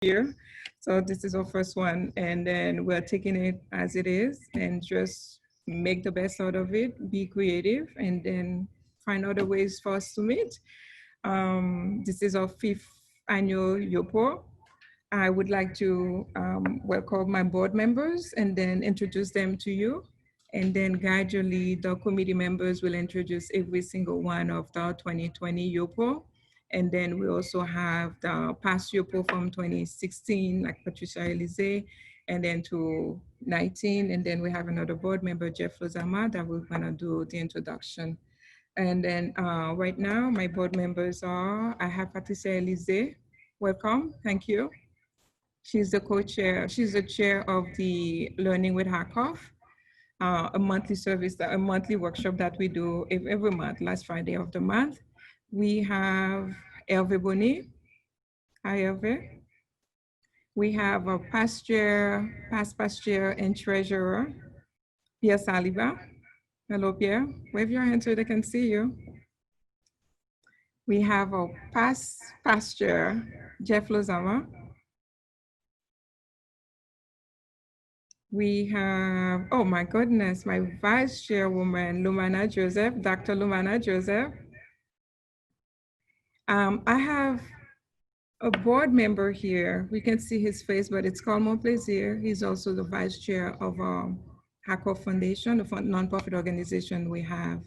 year. So this is our first one, and then we're taking it as it is and just make the best out of it, be creative, and then find other ways for us to meet. This is our 5th annual YoPro. I would like to welcome my board members and then introduce them to you. And then gradually the committee members will introduce every single one of the 2020 YoPro. And then we also have the past YoPro from 2016, like Patricia Elise, and then to 19. And then we have another board member, Jeff Lozama, that we're gonna do the introduction. And then right now, my board members are, I have Patricia Elise. Welcome, thank you. She's the co-chair, she's the chair of the Learning with HACCOF, a monthly service, a monthly workshop that we do every month, last Friday of the month. We have Hervé Bonnet. Hi, Hervé. We have a past chair and treasurer, Pierre Saliba. Hello, Pierre. Wave your hand so they can see you. We have a past chair, Jeff Lozama. We have, oh my goodness, my vice chairwoman, Lumana Joseph, Dr. Lumana Joseph. I have a board member here. We can see his face, but it's Carl Monplaisir. He's also the vice chair of HACCOF Foundation, the nonprofit organization we have.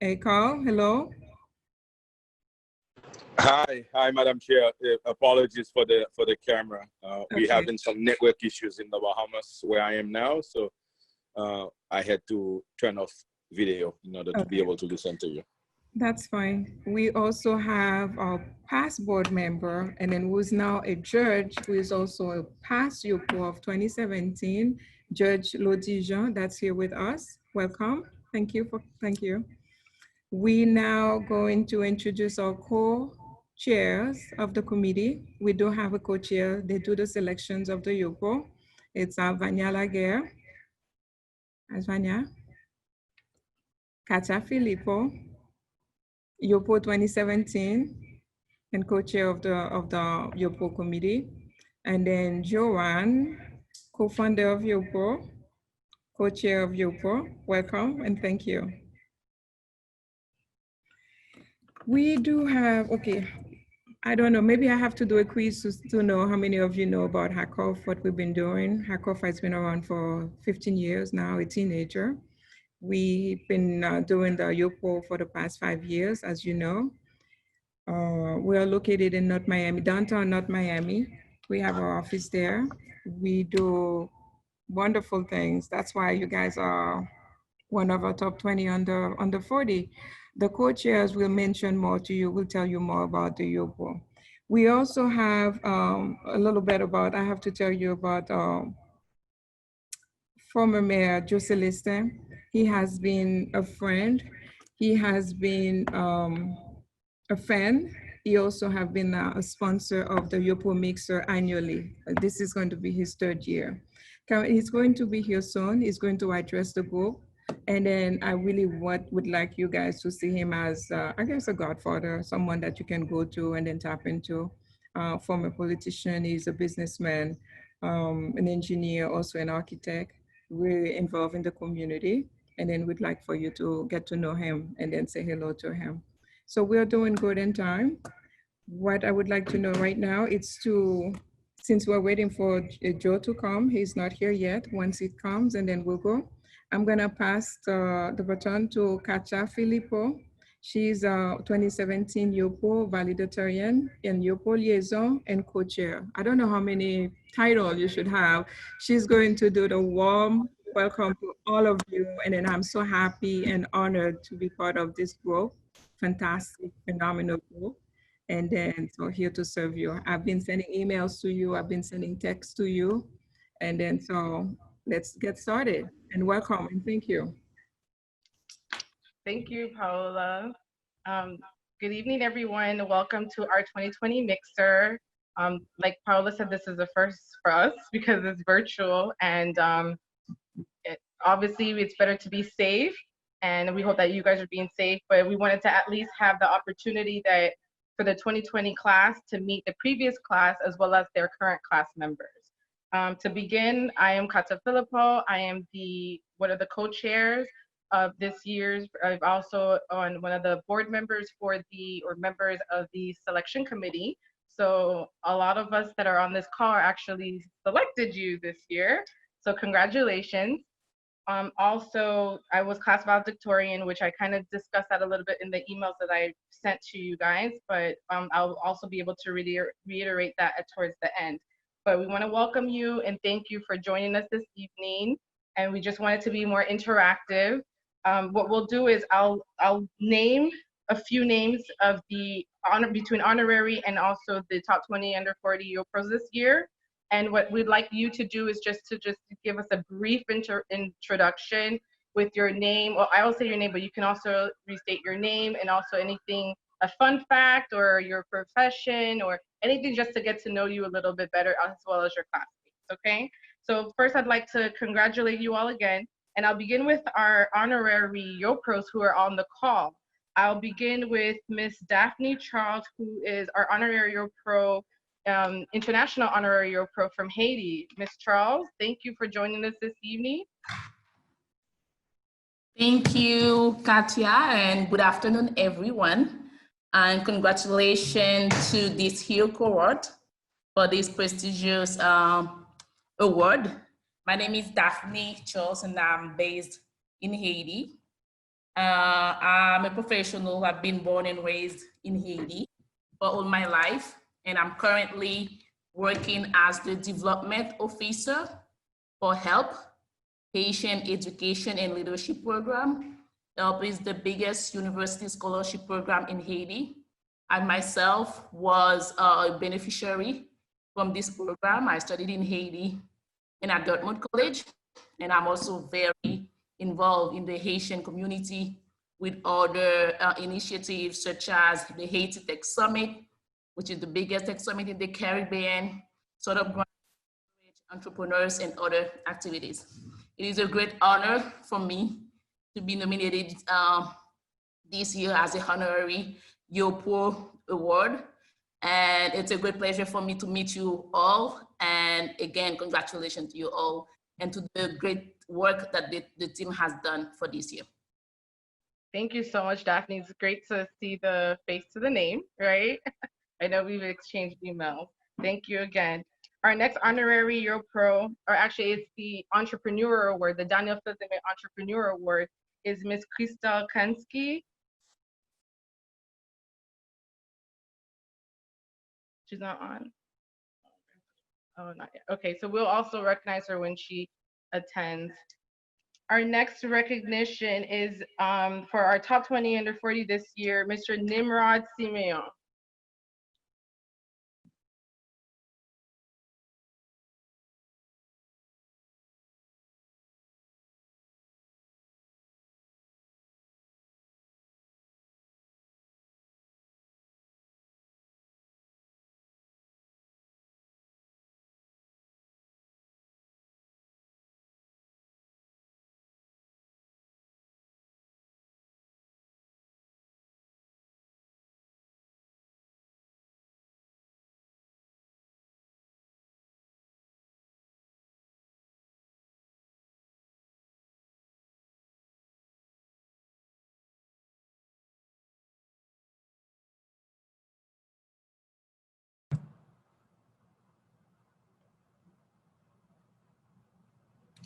Hey, Carl, hello. Hi, Madam Chair. Apologies for the camera. We having some network issues in the Bahamas where I am now, so I had to turn off video in order to be able to listen to you. That's fine. We also have our past board member, and then who's now a judge, who is also a past YoPro of 2017, Judge Lodijan, that's here with us. Welcome. Thank you. We now going to introduce our co-chairs of the committee. We do have a co-chair. They do the selections of the YoPro. It's Vanya Laguerre. As Vanya. Katia Filippo, YoPro 2017, and co-chair of the YoPro committee. And then Joanne, co-founder of YoPro, co-chair of YoPro. Welcome and thank you. We do have, okay, I don't know, maybe I have to do a quiz to know how many of you know about HACCOF, what we've been doing. HACCOF has been around for 15 years now, a teenager. We've been doing the YoPro for the past 5 years, as you know. We are located in North Miami, downtown North Miami. We have our office there. We do wonderful things. That's why you guys are one of our top 20 under 40. The co-chairs will mention more to you, will tell you more about the YoPro. We also have a little bit about, I have to tell you about former Mayor Jose Liste. He has been a friend. He has been a fan. He also has been a sponsor of the YoPro Mixer annually. This is going to be his 3rd year. He's going to be here soon. He's going to address the group. And then I really would like you guys to see him as, I guess, a godfather, someone that you can go to and then tap into. Former politician, he's a businessman, an engineer, also an architect, really involved in the community. And then we'd like for you to get to know him and then say hello to him. So we're doing good in time. What I would like to know right now is since we're waiting for Joe to come, he's not here yet. Once he comes, and then we'll go. I'm gonna pass the baton to Katia Filippo. She's a 2017 YoPro valedictorian and YoPro liaison and co-chair. I don't know how many titles you should have. She's going to do the warm welcome to all of you. And then I'm so happy and honored to be part of this group. Fantastic, phenomenal group. And then so here to serve you. I've been sending emails to you. I've been sending texts to you. And then so let's get started and welcome and thank you. Thank you, Paola. Good evening, everyone. Welcome to our 2020 Mixer. Like Paola said, this is the first for us because it's virtual, and obviously it's better to be safe, and we hope that you guys are being safe, but we wanted to at least have the opportunity that for the 2020 class to meet the previous class as well as their current class members. To begin, I am Kata Filippo. I am one of the co-chairs of this year's. I'm also on one of the board members members of the selection committee. So a lot of us that are on this call actually selected you this year. So congratulations. Also, I was class valedictorian, which I kind of discussed that a little bit in the emails that I sent to you guys, but I'll also be able to reiterate that towards the end. But we want to welcome you and thank you for joining us this evening. And we just want it to be more interactive. What we'll do is I'll name a few names of the between honorary and also the top 20 under 40 YoPros this year. And what we'd like you to do is just give us a brief introduction with your name. Well, I will say your name, but you can also restate your name and also anything, a fun fact or your profession or anything just to get to know you a little bit better as well as your classmates, okay? So first I'd like to congratulate you all again. And I'll begin with our honorary YoPros who are on the call. I'll begin with Miss Daphne Charles, who is our honorary YoPro, international honorary YoPro from Haiti. Ms. Charles, thank you for joining us this evening. Thank you, Katia, and good afternoon, everyone. And congratulations to this here cohort for this prestigious award. My name is Daphne Charles, and I'm based in Haiti. I'm a professional. I've been born and raised in Haiti for all my life. And I'm currently working as the development officer for HELP, Haitian Education and Leadership Program. HELP is the biggest university scholarship program in Haiti. I myself was a beneficiary from this program. I studied in Haiti and at Dartmouth College, and I'm also very involved in the Haitian community with other initiatives such as the Haiti Tech Summit, which is the biggest tech summit in the Caribbean, sort of entrepreneurs and other activities. It is a great honor for me to be nominated this year as a honorary YoPro award. And it's a great pleasure for me to meet you all. And again, congratulations to you all and to the great work that the team has done for this year. Thank you so much, Daphne. It's great to see the face to the name, right? I know we've exchanged emails. Thank you again. Our next honorary YoPro, or actually it's the Entrepreneur Award, the Daniel Fizeme Entrepreneur Award, is Ms. Krista Kansky. She's not on? Oh, not yet. Okay, so we'll also recognize her when she attends. Our next recognition is for our top 20 under 40 this year, Mr. Nimrod Simeon.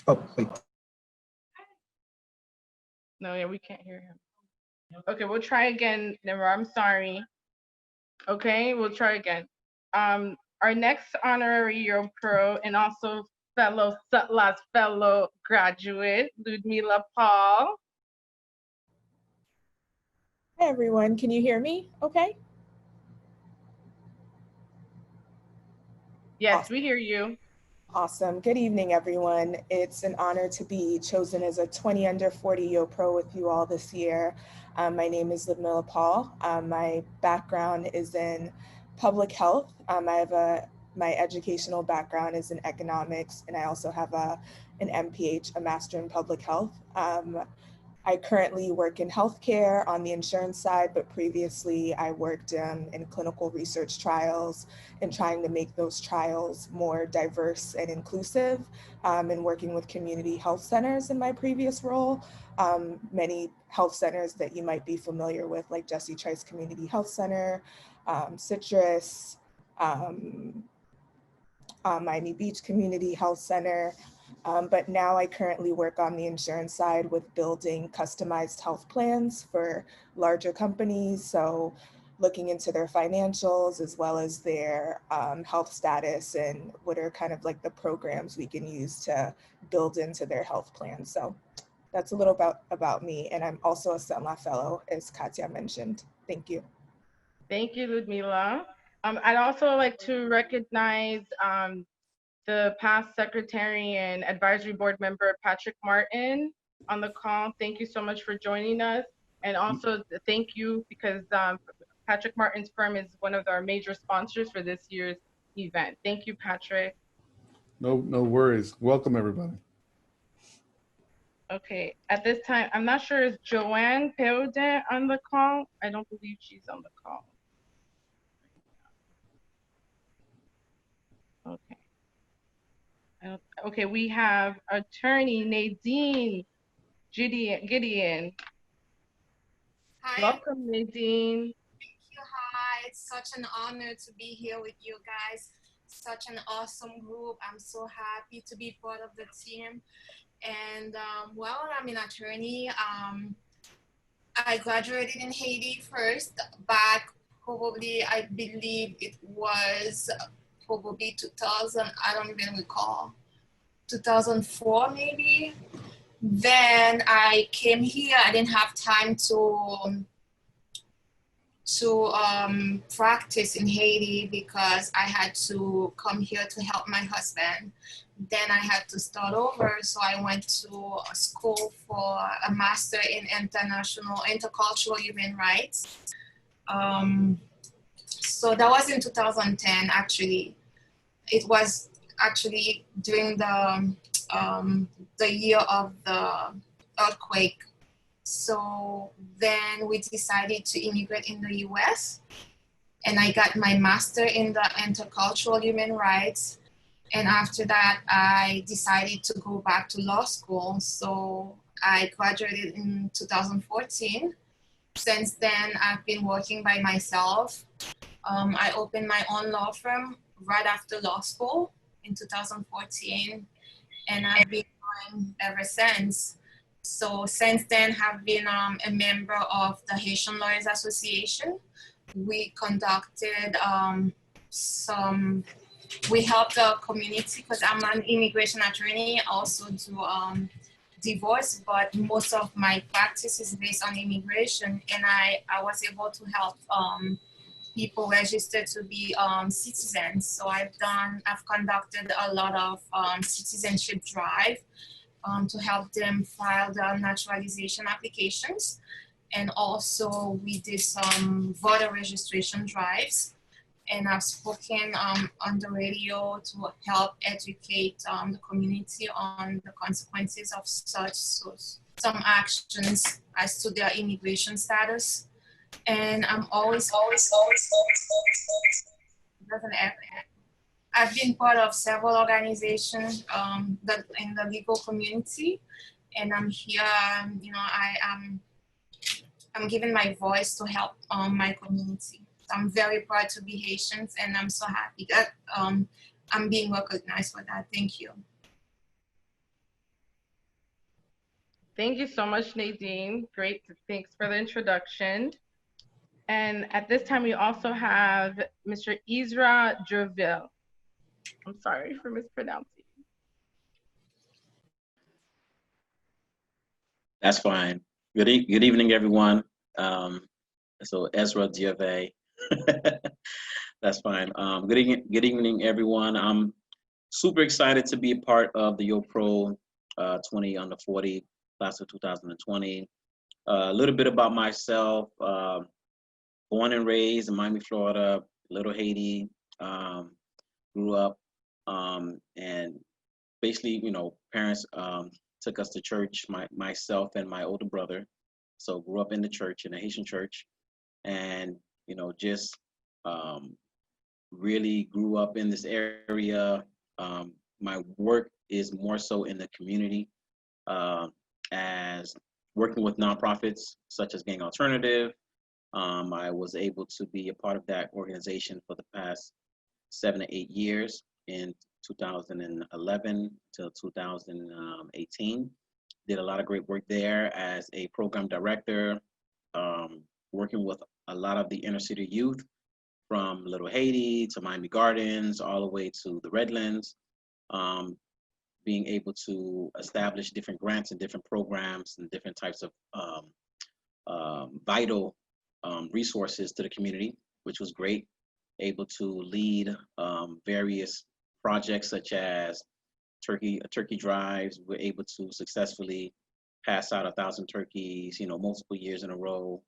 Oh, wait. No, yeah, we can't hear him. Okay, we'll try again, Nimrod. I'm sorry. Okay, we'll try again. Our next honorary YoPro and also last fellow graduate, Ludmila Paul. Hi everyone, can you hear me okay? Yes, Awesome. we hear you. Awesome. Good evening, everyone. It's an honor to be chosen as a 20 under 40 YoPro with you all this year. My name is Ludmila Paul. My background is in public health. My educational background is in economics, and I also have an MPH, a Master in Public Health. I currently work in healthcare on the insurance side, but previously I worked in clinical research trials and trying to make those trials more diverse and inclusive, and working with community health centers in my previous role. Many health centers that you might be familiar with, like Jesse Trice Community Health Center, Citrus, Miami Beach Community Health Center. But now I currently work on the insurance side with building customized health plans for larger companies. So looking into their financials as well as their health status and what are kind of like the programs we can use to build into their health plan. So that's a little about me. And I'm also a Senla Fellow, as Katya mentioned. Thank you. Thank you, Ludmila. I'd also like to recognize the past secretary and advisory board member, Patrick Martin, on the call. Thank you so much for joining us. And also thank you because Patrick Martin's firm is one of our major sponsors for this year's event. Thank you, Patrick. No worries. Welcome, everybody. Okay, at this time, I'm not sure, is Joanne Peaudin on the call? I don't believe she's on the call. Okay. Okay, we have attorney Nadine Gideon. Hi. Welcome, Nadine. Thank you. Hi. It's such an honor to be here with you guys. Such an awesome group. I'm so happy to be part of the team. And well, I'm an attorney. I graduated in Haiti first, back probably, I believe it was probably 2000, I don't even recall, 2004 maybe. Then I came here. I didn't have time to practice in Haiti because I had to come here to help my husband. Then I had to start over, so I went to a school for a master in intercultural human rights. So that was in 2010, actually. It was actually during the year of the earthquake. So then we decided to immigrate in the US, and I got my master in the intercultural human rights. And after that, I decided to go back to law school. So I graduated in 2014. Since then, I've been working by myself. I opened my own law firm right after law school in 2014, and I've been going ever since. So since then, I've been a member of the Haitian Lawyers Association. We conducted we help the community because I'm an immigration attorney. I also do divorce, but most of my practice is based on immigration, and I was able to help people register to be citizens. So I've conducted a lot of citizenship drive to help them file their naturalization applications. And also we did some voter registration drives. And I've spoken on the radio to help educate the community on the consequences of some actions as to their immigration status. And I'm always I've been part of several organizations that in the legal community, and I'm here. I'm giving my voice to help my community. I'm very proud to be Haitian, and I'm so happy that I'm being recognized for that. Thank you. Thank you so much, Nadine. Great, thanks for the introduction. And at this time, we also have Mr. Isra Jerville. I'm sorry for mispronouncing. That's fine. Good evening, everyone. So Ezra Diave. That's fine. Good evening, everyone. I'm super excited to be a part of the YoPro 20 under 40 class of 2020. A little bit about myself. Born and raised in Miami, Florida, Little Haiti. Grew up and basically, parents took us to church, myself and my older brother. So grew up in the church, in a Haitian church, and just really grew up in this area. My work is more so in the community, as working with nonprofits such as Gang Alternative. I was able to be a part of that organization for the past 7 to 8 years, in 2011 to 2018. Did a lot of great work there as a program director, working with a lot of the inner city youth, from Little Haiti to Miami Gardens, all the way to the Redlands, being able to establish different grants and different programs and different types of vital resources to the community, which was great. Able to lead various projects such as turkey drives. We're able to successfully pass out 1,000 turkeys, multiple years in a row,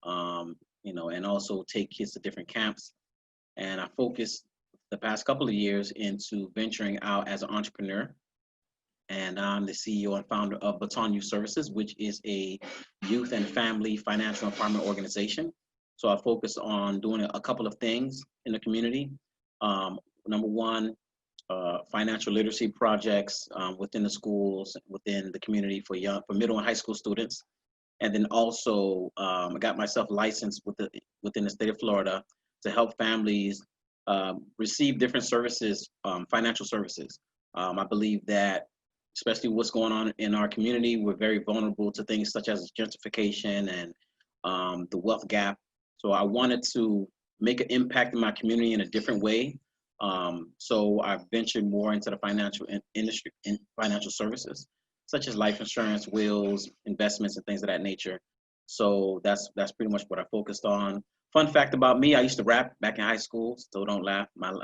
and also take kids to different camps. And I focused the past couple of years into venturing out as an entrepreneur. And I'm the CEO and founder of Baton Youth Services, which is a youth and family financial empowerment organization. So I focus on doing a couple of things in the community. Number one, financial literacy projects within the schools, within the community for middle and high school students. And then also, I got myself licensed within the state of Florida to help families receive different services, financial services. I believe that, especially what's going on in our community, we're very vulnerable to things such as gentrification and the wealth gap. So I wanted to make an impact in my community in a different way. So I've ventured more into the financial industry, in financial services, such as life insurance, wills, investments, and things of that nature. So that's pretty much what I focused on. Fun fact about me, I used to rap back in high school, so don't laugh. My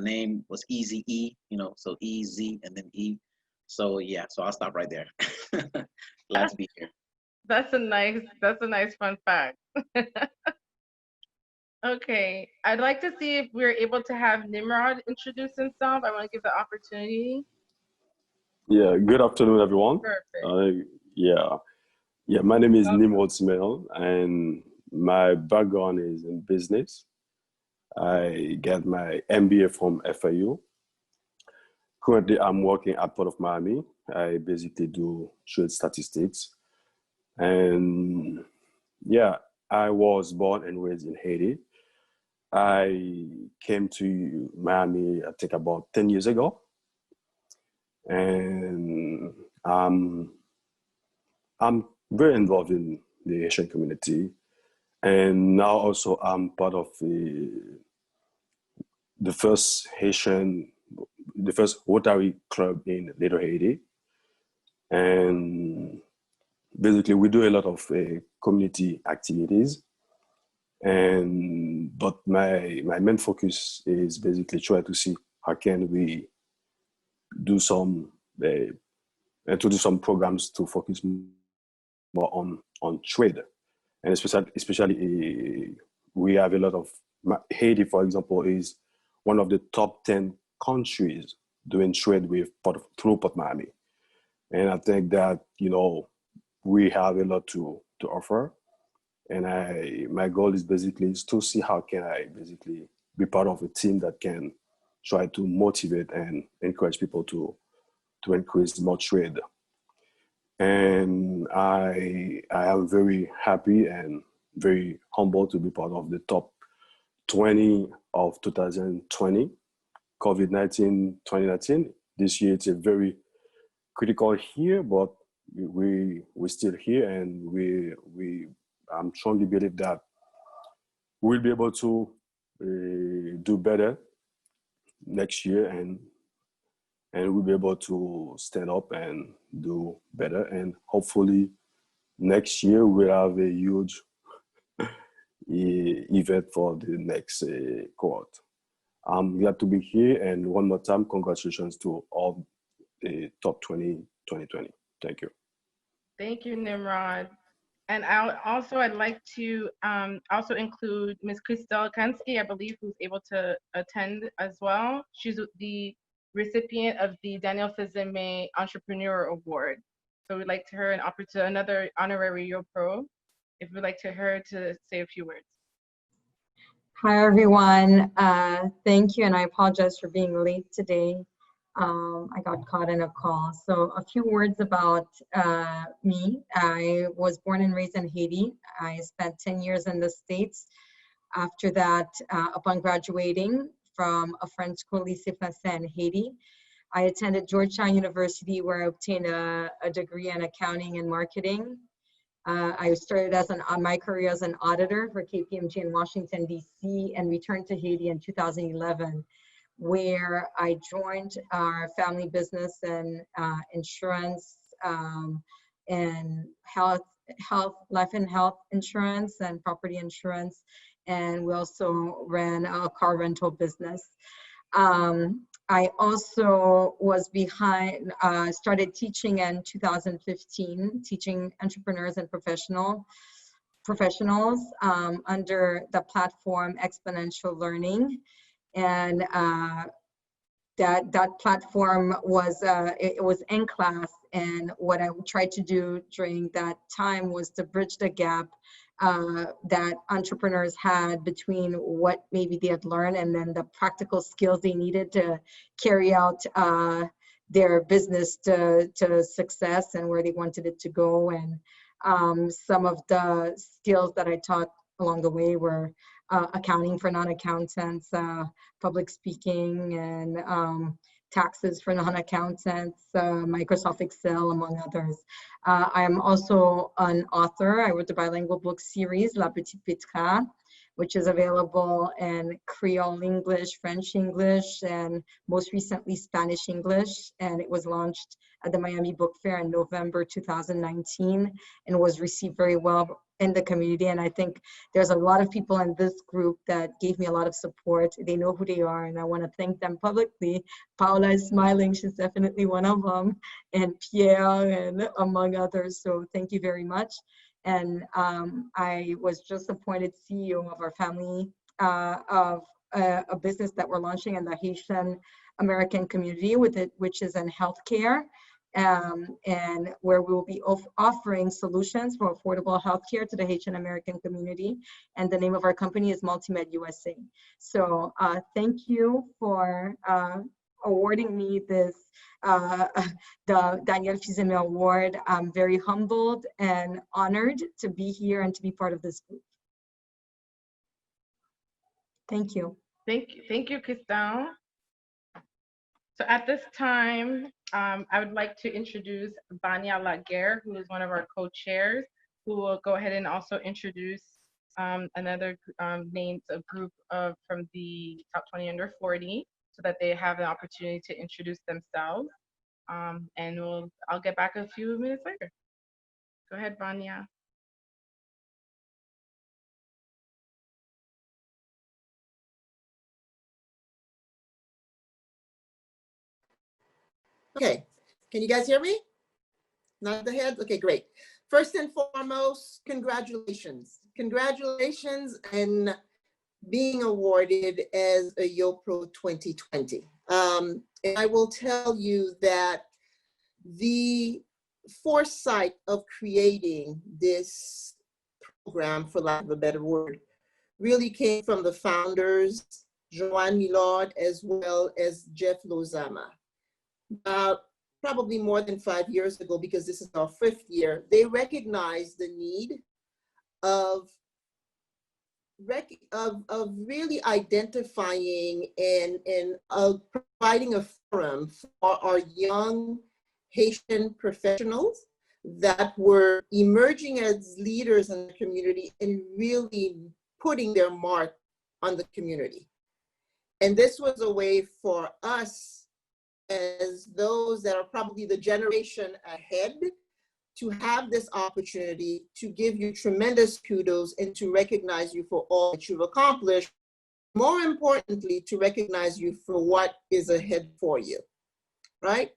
name was Easy E, so E-Z and then E. So yeah, so I'll stop right there. Glad to be here. That's a nice fun fact. Okay, I'd like to see if we're able to have Nimrod introduce himself. I want to give the opportunity. Yeah, good afternoon, everyone. Perfect. My name is Welcome. Nimrod Smell, and my background is in business. I got my MBA from FIU. Currently, I'm working at Port of Miami. I basically do trade statistics. And yeah, I was born and raised in Haiti. I came to Miami, I think about 10 years ago. And I'm very involved in the Haitian community. And now also I'm part of the first Rotary Club in Little Haiti. And basically we do a lot of community activities. But my main focus is basically try to see how can we do introduce some programs to focus more on trade. And especially we have a lot of, Haiti, for example, is one of the top 10 countries doing trade with through Port Miami. And I think that, we have a lot to offer. And my goal is basically to see how can I basically be part of a team that can try to motivate and encourage people to increase more trade. And I am very happy and very humbled to be part of the top 20 of 2020, COVID-19 2019. This year it's a very critical year, but we're still here, and I'm strongly believe that we'll be able to do better next year, and we'll be able to stand up and do better. And hopefully next year we'll have a huge event for the next cohort. I'm glad to be here, and one more time, congratulations to all the top 20 2020. Thank you. Thank you, Nimrod. And I'd like to also include Ms. Christelle Kansky, I believe, who's able to attend as well. She's the recipient of the Daniel Fizeme Entrepreneur Award. So we'd like to her another honorary YoPro. If we'd like to her to say a few words. Hi, everyone. Thank you, and I apologize for being late today. I got caught in a call. So a few words about me. I was born and raised in Haiti. I spent 10 years in the States. After that, upon graduating from a French school, Lycée Français in Haiti, I attended Georgetown University, where I obtained a degree in accounting and marketing. I started my career as an auditor for KPMG in Washington, D.C., and returned to Haiti in 2011, where I joined our family business and insurance and life and health insurance and property insurance. And we also ran a car rental business. I also was started teaching in 2015, teaching entrepreneurs and professionals under the platform Exponential Learning. And that platform was, it was in class. And what I tried to do during that time was to bridge the gap that entrepreneurs had between what maybe they had learned and then the practical skills they needed to carry out their business to success and where they wanted it to go. And some of the skills that I taught along the way were accounting for non-accountants, public speaking, and taxes for non-accountants, Microsoft Excel, among others. I am also an author. I wrote the bilingual book series, La Petite Petra, which is available in Creole English, French English, and most recently Spanish English. And it was launched at the Miami Book Fair in November 2019 and was received very well in the community. And I think there's a lot of people in this group that gave me a lot of support. They know who they are, and I want to thank them publicly. Paula is smiling, she's definitely one of them, and Pierre, and among others. So thank you very much. And I was just appointed CEO of our family of a business that we're launching in the Haitian American community which is in healthcare. And where we will be offering solutions for affordable healthcare to the Haitian American community. And the name of our company is Multimed USA. So thank you for awarding me this, the Daniel Fizeme Award. I'm very humbled and honored to be here and to be part of this group. Thank you. Thank you, Christelle. So at this time, I would like to introduce Vanya Laguerre, who is one of our co-chairs, who will go ahead and also introduce another names of group from the top 20 under 40, so that they have an opportunity to introduce themselves. And I'll get back a few minutes later. Go ahead, Vanya. Okay, can you guys hear me? Nod the heads? Okay, great. First and foremost, congratulations. Congratulations in being awarded as a YoPro 2020. And I will tell you that the foresight of creating this program, for lack of a better word, really came from the founders, Joanne Millard, as well as Jeff Lozama. Probably more than 5 years ago, because this is our 5th year, they recognized the need of really identifying and providing a forum for our young Haitian professionals that were emerging as leaders in the community and really putting their mark on the community. And this was a way for us, as those that are probably the generation ahead, to have this opportunity to give you tremendous kudos and to recognize you for all that you've accomplished. More importantly, to recognize you for what is ahead for you, right?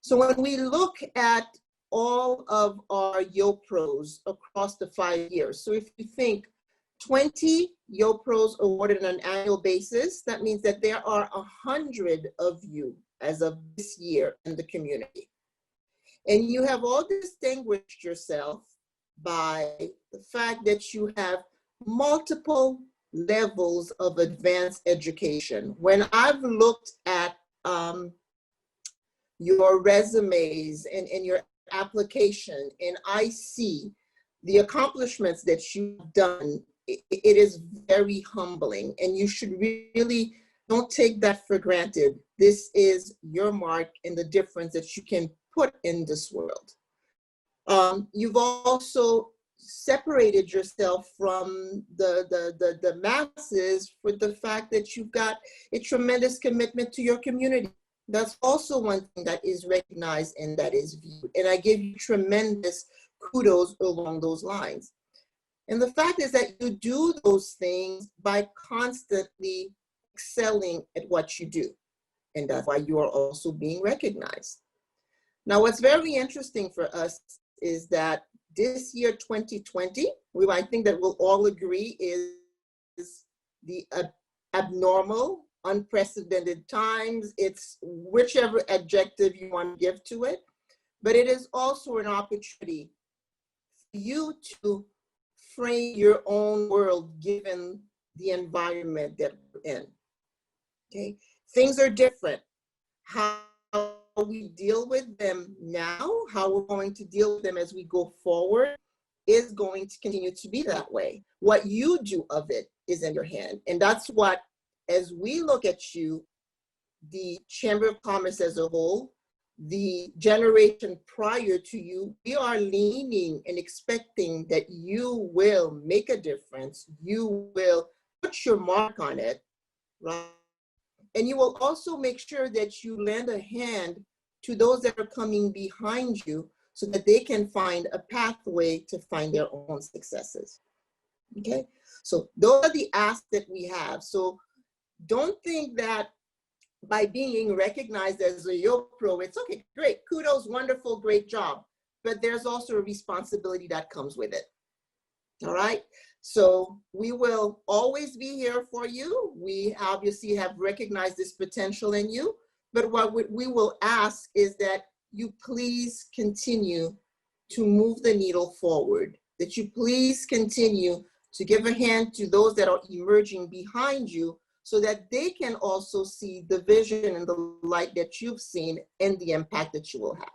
So when we look at all of our YoPros across the 5 years, so if you think 20 YoPros awarded on an annual basis, that means that there are 100 of you as of this year in the community. And you have all distinguished yourself by the fact that you have multiple levels of advanced education. When I've looked at your resumes and your application, and I see the accomplishments that you've done, it is very humbling, and you should really don't take that for granted. This is your mark and the difference that you can put in this world. You've also separated yourself from the masses with the fact that you've got a tremendous commitment to your community. That's also one thing that is recognized and that is viewed. And I give you tremendous kudos along those lines. And the fact is that you do those things by constantly excelling at what you do. And that's why you are also being recognized. Now, what's very interesting for us is that this year, 2020, I think that we'll all agree is the abnormal, unprecedented times. It's whichever adjective you want to give to it, but it is also an opportunity for you to frame your own world given the environment that we're in. Okay, things are different. How we deal with them now, how we're going to deal with them as we go forward is going to continue to be that way. What you do of it is in your hand. And that's what, as we look at you, the Chamber of Commerce as a whole, the generation prior to you, we are leaning and expecting that you will make a difference. You will put your mark on it, right? And you will also make sure that you lend a hand to those that are coming behind you so that they can find a pathway to find their own successes. Okay, so those are the asks that we have. So don't think that by being recognized as a YoPro, it's okay, great, kudos, wonderful, great job. But there's also a responsibility that comes with it. All right, so we will always be here for you. We obviously have recognized this potential in you, but what we will ask is that you please continue to move the needle forward, that you please continue to give a hand to those that are emerging behind you so that they can also see the vision and the light that you've seen and the impact that you will have.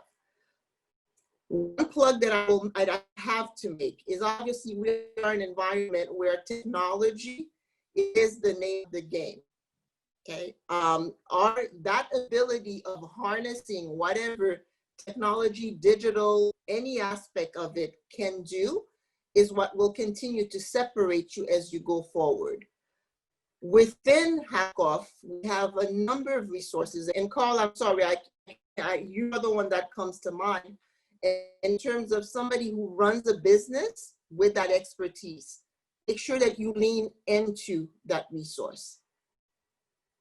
One plug that I have to make is obviously we are in an environment where technology is the name of the game. Okay, that ability of harnessing whatever technology, digital, any aspect of it can do is what will continue to separate you as you go forward. Within HACCOF, we have a number of resources. And Carl, I'm sorry, you're the one that comes to mind in terms of somebody who runs a business with that expertise. Make sure that you lean into that resource.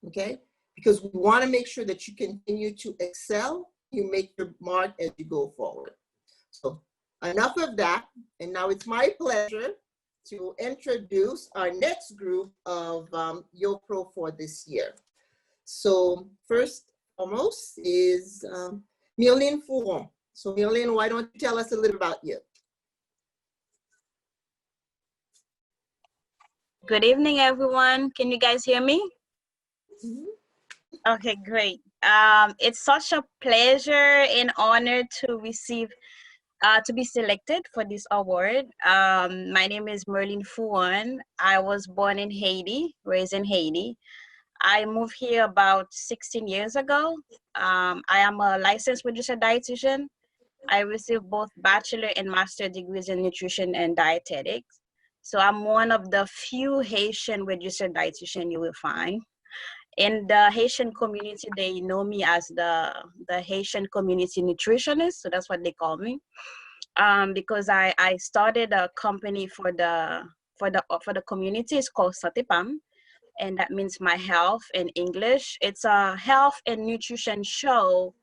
Okay, because we want to make sure that you continue to excel, you make your mark as you go forward. So enough of that, and now it's my pleasure to introduce our next group of YoPro for this year. So first and foremost is Mylene Fouron. So Mylene, why don't you tell us a little about you? Good evening, everyone. Can you guys hear me? Mm-hmm. Okay, great. It's such a pleasure and honor to receive, to be selected for this award. My name is Mylene Fouron. I was born in Haiti, raised in Haiti. I moved here about 16 years ago. I am a licensed registered dietitian. I received both bachelor and master degrees in nutrition and dietetics. So I'm one of the few Haitian registered dietitian you will find. In the Haitian community, they know me as the Haitian community nutritionist. So that's what they call me. Because I started a company for the community. It's called Satipam, and that means my health in English. It's a health and nutrition show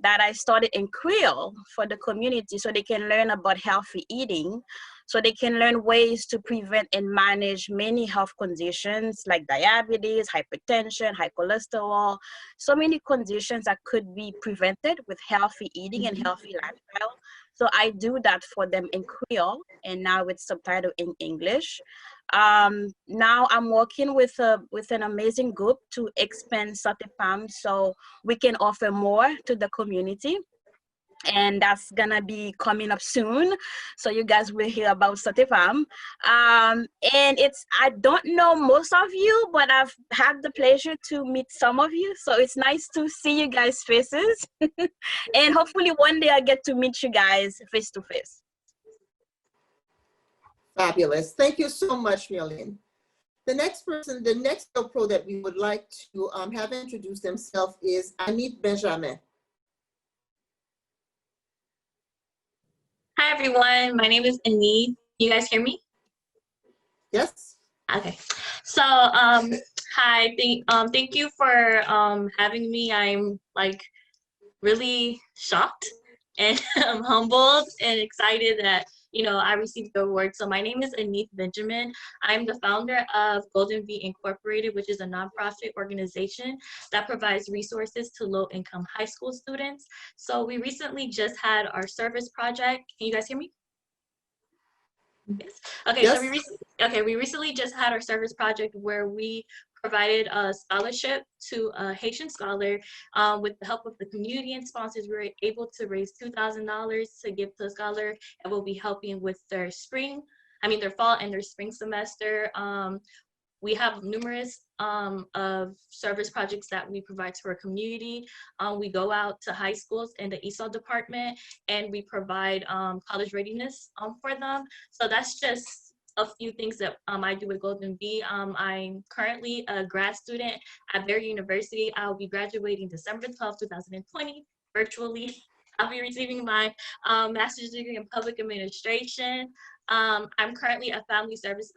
that I started in Creole for the community so they can learn about healthy eating. so they can learn ways to prevent and manage many health conditions like diabetes, hypertension, high cholesterol, so many conditions that could be prevented with healthy eating and healthy lifestyle. So I do that for them in Creole, and now it's subtitled in English. Now I'm working with an amazing group to expand Satefam so we can offer more to the community. And that's gonna be coming up soon, so you guys will hear about Satefam. And I don't know most of you, but I've had the pleasure to meet some of you, so it's nice to see you guys' faces. And hopefully one day I get to meet you guys face to face. Fabulous. Thank you so much, Marlene. The next person, the next YoPro that we would like to have introduce themselves is Anit Benjamin. Hi everyone, my name is Anit. You guys hear me? Yes. Okay. So hi, thank you for having me. I'm like really shocked and I'm humbled and excited that I received the award. So my name is Anit Benjamin. I'm the founder of Golden Bee Incorporated, which is a nonprofit organization that provides resources to low-income high school students. So we recently just had our service project. Can you guys hear me? Yes. Okay. Yes. So we recently just had our service project where we provided a scholarship to a Haitian scholar. With the help of the community and sponsors, we were able to raise $2,000 to give to the scholar, and we'll be helping with their fall and their spring semester. We have numerous of service projects that we provide to our community. We go out to high schools in the ESOL department, and we provide college readiness for them. So that's just a few things that I do with Golden Bee. I'm currently a grad student at Barry University. I'll be graduating December 12th, 2020, virtually. I'll be receiving my master's degree in public administration. I'm currently a family service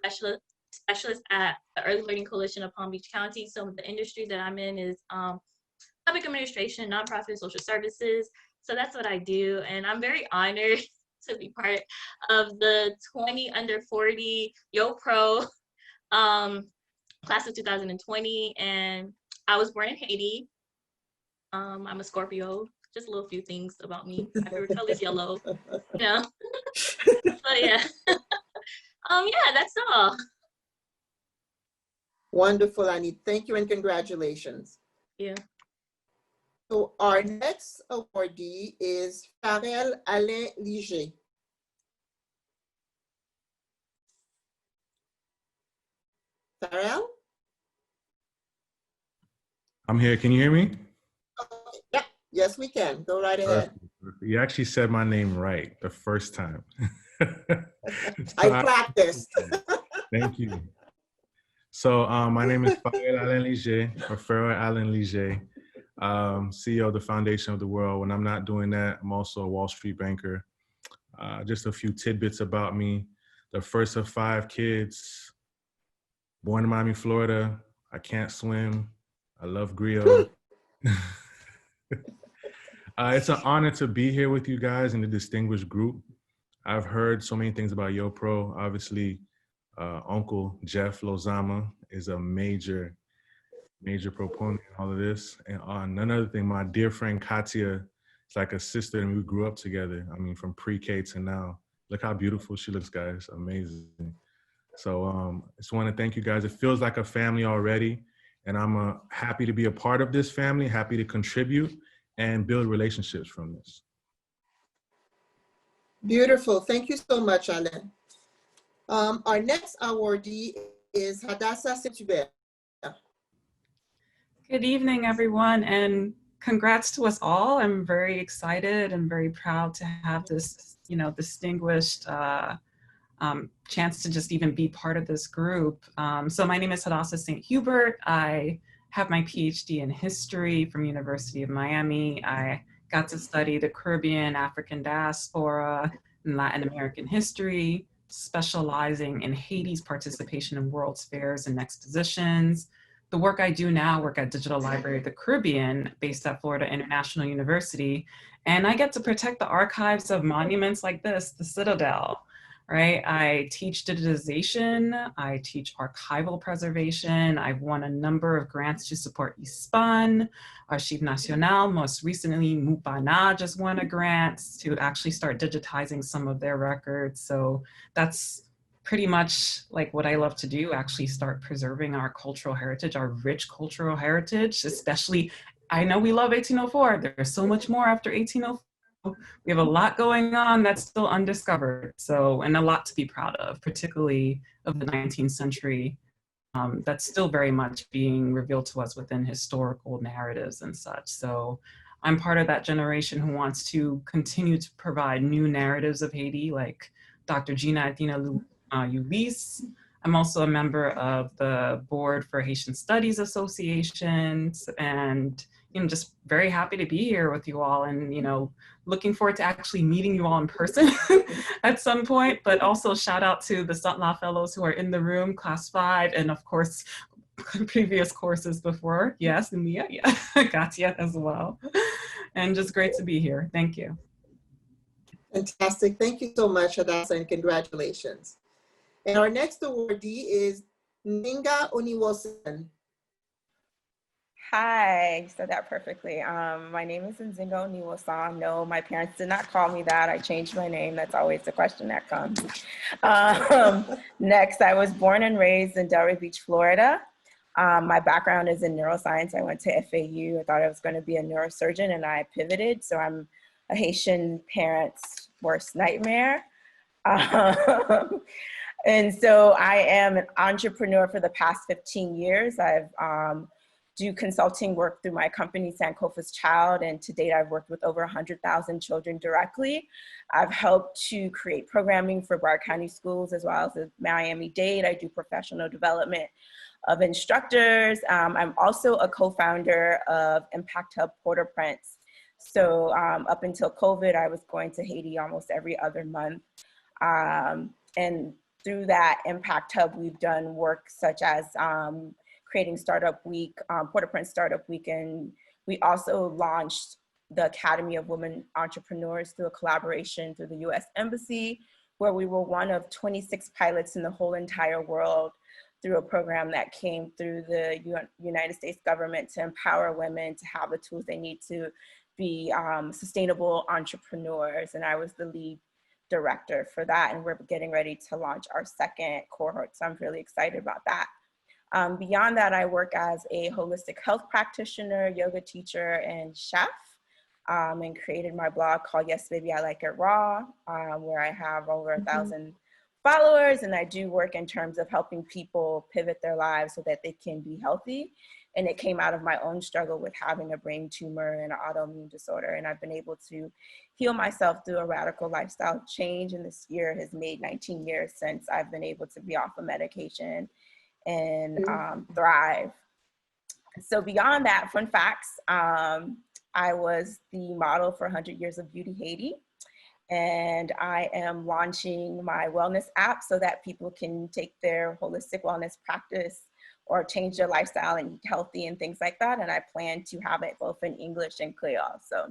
specialist at the Early Learning Coalition of Palm Beach County. So the industry that I'm in is public administration, nonprofit, social services. So that's what I do. And I'm very honored to be part of the 20 under 40 YoPro class of 2020. And I was born in Haiti. I'm a Scorpio. Just a little few things about me. My favorite color is yellow. But yeah. Yeah, that's all. Wonderful, Anit. Thank you and congratulations. Yeah. So our next awardee is Farrell Alain Liger. Farrell? I'm here. Can you hear me? Okay. Yeah. Yes, we can. Go right ahead. You actually said my name right the first time. I practiced. Thank you. So my name is Farrell Alain Liger, or Farrell Alain Liger, CEO of the Foundation of the World. When I'm not doing that, I'm also a Wall Street banker. Just a few tidbits about me. The first of 5 kids, born in Miami, Florida. I can't swim. I love griot. It's an honor to be here with you guys in the distinguished group. I've heard so many things about YoPro. Obviously, Uncle Jeff Lozama is a major proponent in all of this. And another thing, my dear friend Katia is like a sister, and we grew up together. I mean, from pre-K to now. Look how beautiful she looks, guys. Amazing. So I just want to thank you guys. It feels like a family already, and I'm happy to be a part of this family, happy to contribute and build relationships from this. Beautiful. Thank you so much, Alain. Our next awardee is Hadassah Situbert. Good evening, everyone, and congrats to us all. I'm very excited and very proud to have this, distinguished chance to just even be part of this group. So my name is Hadassah St. Hubert. I have my PhD in history from University of Miami. I got to study the Caribbean, African diaspora, and Latin American history, specializing in Haiti's participation in World's Fairs and expositions. The work I do now, work at Digital Library of the Caribbean, based at Florida International University, and I get to protect the archives of monuments like this, the Citadel. right? I teach digitization, I teach archival preservation. I've won a number of grants to support ISPAN, Archives Nationales. Most recently, Mupana just won a grant to actually start digitizing some of their records. So that's pretty much like what I love to do, actually start preserving our cultural heritage, our rich cultural heritage, especially, I know we love 1804. There's so much more after 1804. We have a lot going on that's still undiscovered. So, and a lot to be proud of, particularly of the 19th century. That's still very much being revealed to us within historical narratives and such. So I'm part of that generation who wants to continue to provide new narratives of Haiti, like Dr. Gina Athena Ulysse. I'm also a member of the board for Haitian Studies Associations, and just very happy to be here with you all, and looking forward to actually meeting you all in person at some point. But also shout out to the Sutla Fellows who are in the room, class 5, and of course previous courses before. Yes, and Mia, yeah, Katia as well. And just great to be here. Thank you. Fantastic. Thank you so much, Hadassah, and congratulations. And our next awardee is Ninga Oniwosan. Hi, you said that perfectly. My name is Nzinga Oniwosan. No, my parents did not call me that. I changed my name. That's always the question that comes. Next, I was born and raised in Delray Beach, Florida. My background is in neuroscience. I went to FAU. I thought I was going to be a neurosurgeon, and I pivoted. So I'm a Haitian parent's worst nightmare. And so I am an entrepreneur for the past 15 years. I've do consulting work through my company, Sankofa's Child, and to date I've worked with over 100,000 children directly. I've helped to create programming for Broward County schools as well as the Miami-Dade. I do professional development of instructors. I'm also a co-founder of Impact Hub Port-au-Prince. So up until COVID, I was going to Haiti almost every other month. And through that Impact Hub, we've done work such as creating Startup Week, Port-au-Prince Startup Week, and we also launched the Academy of Women Entrepreneurs through a collaboration through the U.S. Embassy, where we were one of 26 pilots in the whole entire world through a program that came through the United States government to empower women to have the tools they need to be sustainable entrepreneurs. And I was the lead director for that, and we're getting ready to launch our second cohort, so I'm really excited about that. Beyond that, I work as a holistic health practitioner, yoga teacher, and chef, and created my blog called Yes Baby, I Like It Raw, where I have over 1,000 followers, and I do work in terms of helping people pivot their lives so that they can be healthy. And it came out of my own struggle with having a brain tumor and an autoimmune disorder. And I've been able to heal myself through a radical lifestyle change. And this year has made 19 years since I've been able to be off of medication and thrive. So beyond that, fun facts, I was the model for 100 Years of Beauty Haiti. And I am launching my wellness app so that people can take their holistic wellness practice or change their lifestyle and eat healthy and things like that. And I plan to have it both in English and Creole. So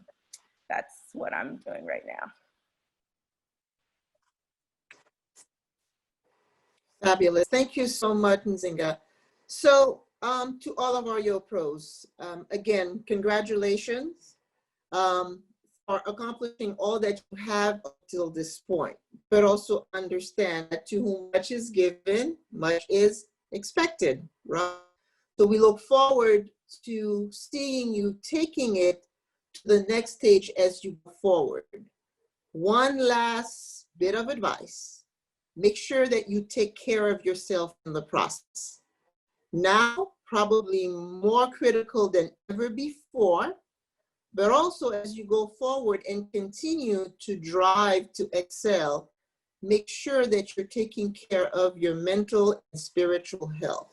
that's what I'm doing right now. Fabulous. Thank you so much, Nzinga. So to all of our YoPros, again, congratulations for accomplishing all that you have up till this point, but also understand that to whom much is given, much is expected, right? So we look forward to seeing you taking it to the next stage as you go forward. One last bit of advice: make sure that you take care of yourself in the process. Now, probably more critical than ever before, but also as you go forward and continue to drive to excel, make sure that you're taking care of your mental and spiritual health.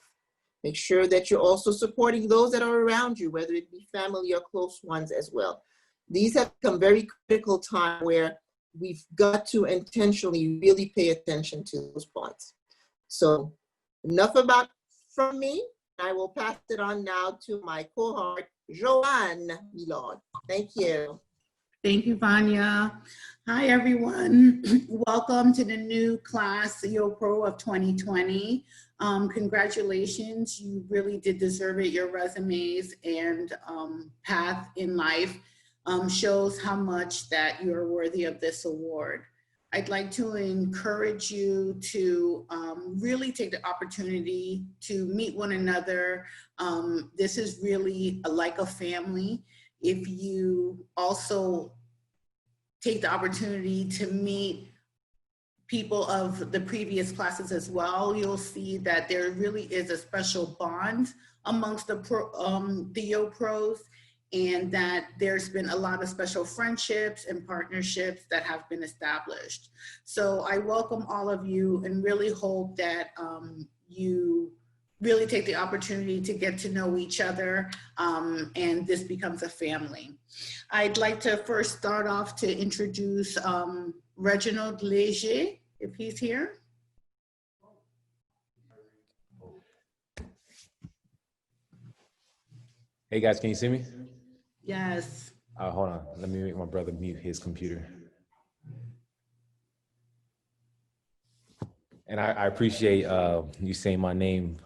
Make sure that you're also supporting those that are around you, whether it be family or close ones as well. These have become very critical time where we've got to intentionally really pay attention to those points. So enough about from me. I will pass it on now to my cohort, Joanne Milord. Thank you. Thank you, Vanya. Hi, everyone. Welcome to the new class, YoPro of 2020. Congratulations, you really did deserve it. Your resumes and path in life shows how much that you're worthy of this award. I'd like to encourage you to really take the opportunity to meet one another. This is really like a family. If you also take the opportunity to meet people of the previous classes as well, you'll see that there really is a special bond amongst the YoPros, and that there's been a lot of special friendships and partnerships that have been established. So I welcome all of you and really hope that you really take the opportunity to get to know each other, and this becomes a family. I'd like to first start off to introduce Reginald Leger, if he's here. Hey guys, can you see me? Yes. Hold on, let me make my brother mute his computer. And I appreciate you saying my name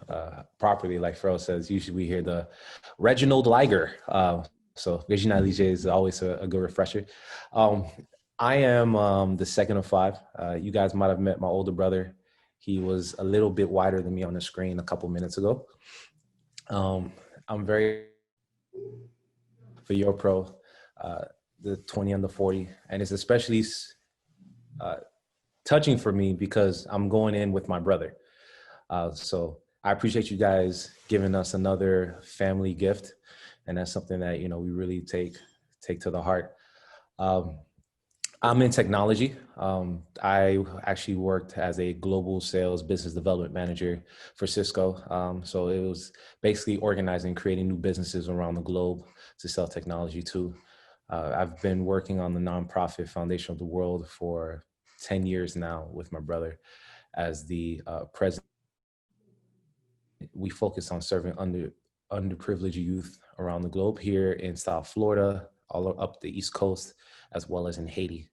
properly, like Pharrell says. Usually we hear the Reginald Liger. So Reginald Liger is always a good refresher. I am the second of five. You guys might have met my older brother. He was a little bit wider than me on the screen a couple minutes ago. I'm very for YoPro, the 20 under 40, and it's especially touching for me because I'm going in with my brother. So I appreciate you guys giving us another family gift. And that's something that, you know, we really take to the heart. I'm in technology. I actually worked as a global sales business development manager for Cisco. So it was basically organizing, creating new businesses around the globe to sell technology to. I've been working on the nonprofit Foundation of the World for 10 years now with my brother as the president. We focus on serving underprivileged youth around the globe here in South Florida, all up the East Coast, as well as in Haiti.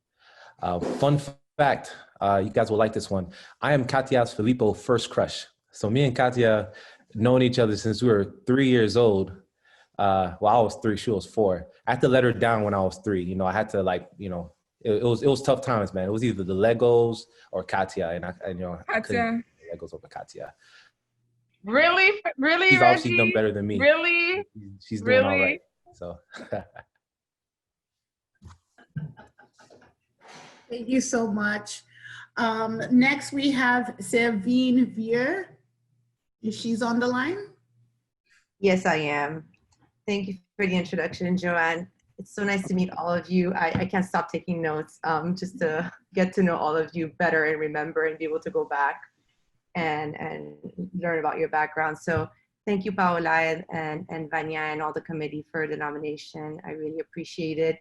Fun fact, you guys will like this one. I am Katia's Filippo first crush. So me and Katia known each other since we were 3 years old. Well, I was 3, she was 4. I had to let her down when I was 3. You know, I had to it was tough times, man. It was either the Legos or Katia, and I couldn't Legos over Katia. Really, She's Reggie? obviously done better than me. Really? She's doing all right. So. Thank you so much. Next we have Servine Vier. If she's on the line. Yes, I am. Thank you for the introduction, Joanne. It's so nice to meet all of you. I can't stop taking notes just to get to know all of you better and remember and be able to go back and learn about your background. So thank you, Paola and Vanya and all the committee for the nomination. I really appreciate it.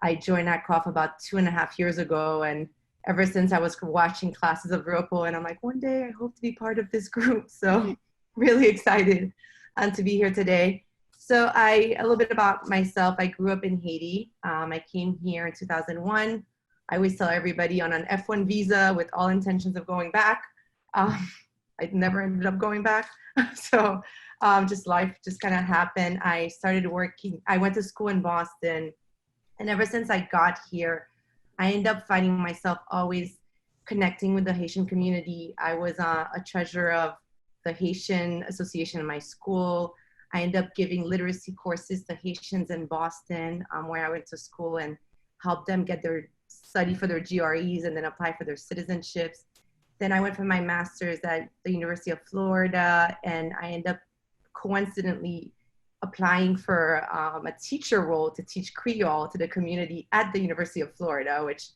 I joined HACCOF about 2.5 years ago, and ever since I was watching classes of YoPro, and I'm like, one day I hope to be part of this group. So really excited to be here today. So a little bit about myself. I grew up in Haiti. I came here in 2001. I always tell everybody on an F1 visa with all intentions of going back. I never ended up going back. So just life just kind of happened. I started working. I went to school in Boston. And ever since I got here, I ended up finding myself always connecting with the Haitian community. I was a treasurer of the Haitian Association in my school. I ended up giving literacy courses to Haitians in Boston, where I went to school and helped them get their study for their GREs and then apply for their citizenships. Then I went for my master's at the University of Florida, and I ended up coincidentally applying for a teacher role to teach Creole to the community at the University of Florida, which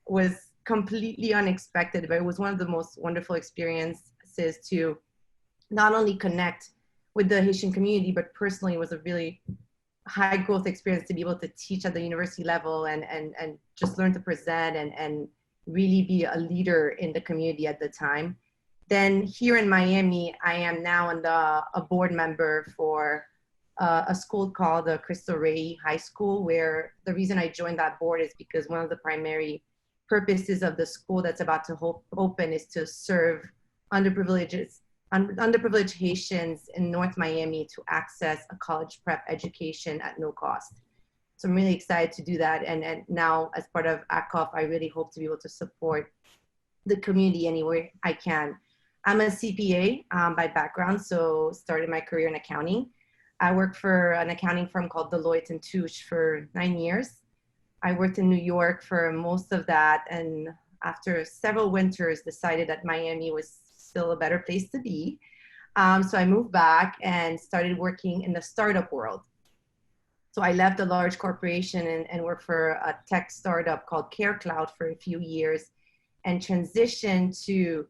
was completely unexpected, but it was one of the most wonderful experiences to not only connect with the Haitian community, but personally it was a really high growth experience to be able to teach at the university level and just learn to present and really be a leader in the community at the time. Then here in Miami, I am now a board member for a school called the Cristo Rey High School, where the reason I joined that board is because one of the primary purposes of the school that's about to open is to serve underprivileged Haitians in North Miami to access a college prep education at no cost. So I'm really excited to do that. And now as part of HACCOF, I really hope to be able to support the community anywhere I can. I'm a CPA by background, so started my career in accounting. I worked for an accounting firm called Deloitte & Touche for 9 years. I worked in New York for most of that, and after several winters decided that Miami was still a better place to be. So I moved back and started working in the startup world. So I left a large corporation and worked for a tech startup called CareCloud for a few years, and transitioned to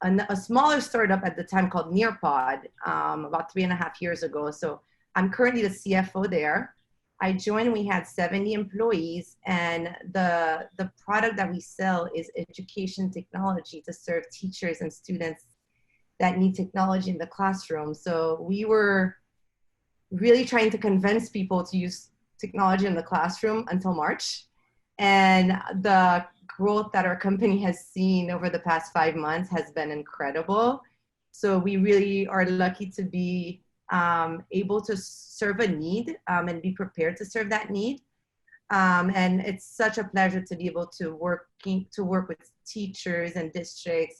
a smaller startup at the time called Nearpod about 3.5 years ago. So I'm currently the CFO there. I joined, we had 70 employees, and the product that we sell is education technology to serve teachers and students that need technology in the classroom. So we were really trying to convince people to use technology in the classroom until March. And the growth that our company has seen over the past 5 months has been incredible. So we really are lucky to be able to serve a need and be prepared to serve that need. And it's such a pleasure to be able to work with teachers and districts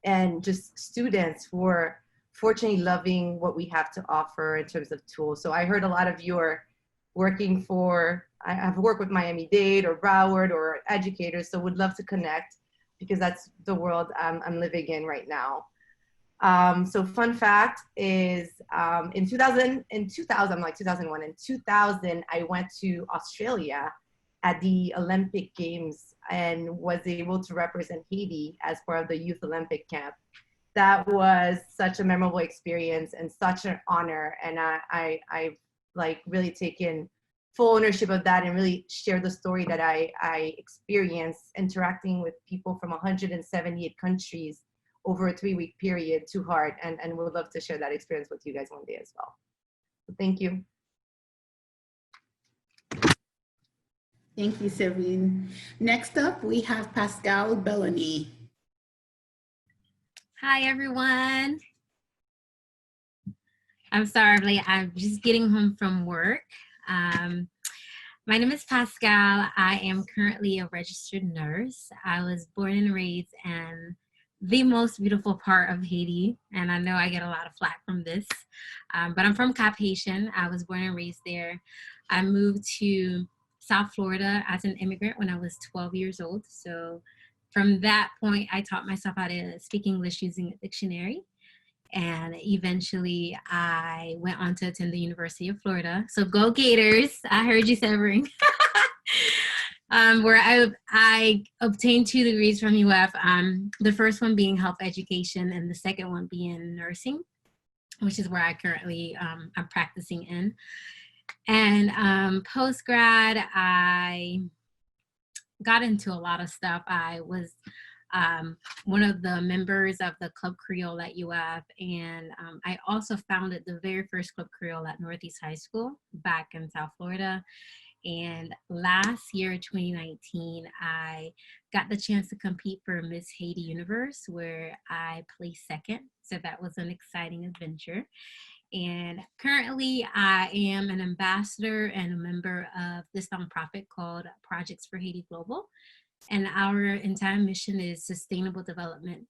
and just students who are fortunately loving what we have to offer in terms of tools. So I heard a lot of you are working for, I have worked with Miami-Dade or Broward or educators, so would love to connect because that's the world I'm living in right now. So fun fact is in 2001, in 2000, I went to Australia at the Olympic Games and was able to represent Haiti as part of the Youth Olympic Camp. That was such a memorable experience and such an honor. And I've like really taken full ownership of that and really share the story that I experienced interacting with people from 178 countries over a 3-week period to heart, and would love to share that experience with you guys one day as well. So thank you. Thank you, Sabine. Next up, we have Pascal Bellany. Hi, everyone. I'm sorry, I'm just getting home from work. My name is Pascal. I am currently a registered nurse. I was born and raised in the most beautiful part of Haiti, and I know I get a lot of flack from this, but I'm from Cap Haitian. I was born and raised there. I moved to South Florida as an immigrant when I was 12 years old. So from that point, I taught myself how to speak English using a dictionary. And eventually I went on to attend the University of Florida. So go Gators, I heard you, Severing. Where I obtained 2 degrees from UF, the first one being health education and the second one being nursing, which is where I currently I'm practicing in. And post-grad, I got into a lot of stuff. I was one of the members of the Club Creole at UF, and I also founded the very first Club Creole at Northeast High School back in South Florida. And last year, 2019, I got the chance to compete for Miss Haiti Universe, where I placed second. So that was an exciting adventure. And currently, I am an ambassador and a member of this nonprofit called Projects for Haiti Global. And our entire mission is sustainable development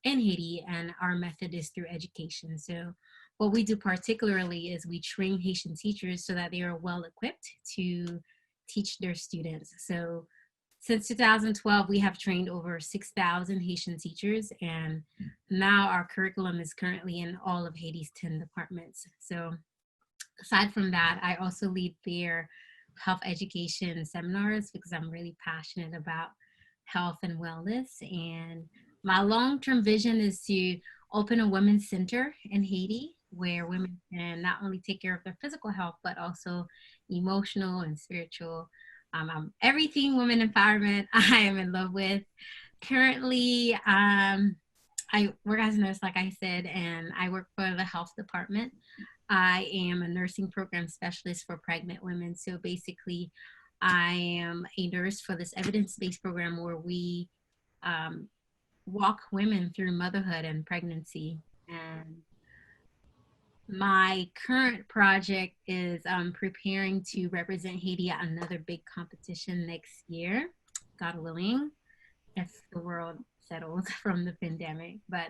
in Haiti, and our method is through education. So what we do particularly is we train Haitian teachers so that they are well equipped to teach their students. So since 2012, we have trained over 6,000 Haitian teachers, and now our curriculum is currently in all of Haiti's 10 departments. So aside from that, I also lead their health education seminars because I'm really passionate about health and wellness. And my long-term vision is to open a women's center in Haiti where women can not only take care of their physical health, but also emotional and spiritual. Everything women empowerment I am in love with. Currently, I work as a nurse, like I said, and I work for the health department. I am a nursing program specialist for pregnant women. So basically, I am a nurse for this evidence-based program where we walk women through motherhood and pregnancy. And my current project is preparing to represent Haiti at another big competition next year, God willing, if the world settles from the pandemic. But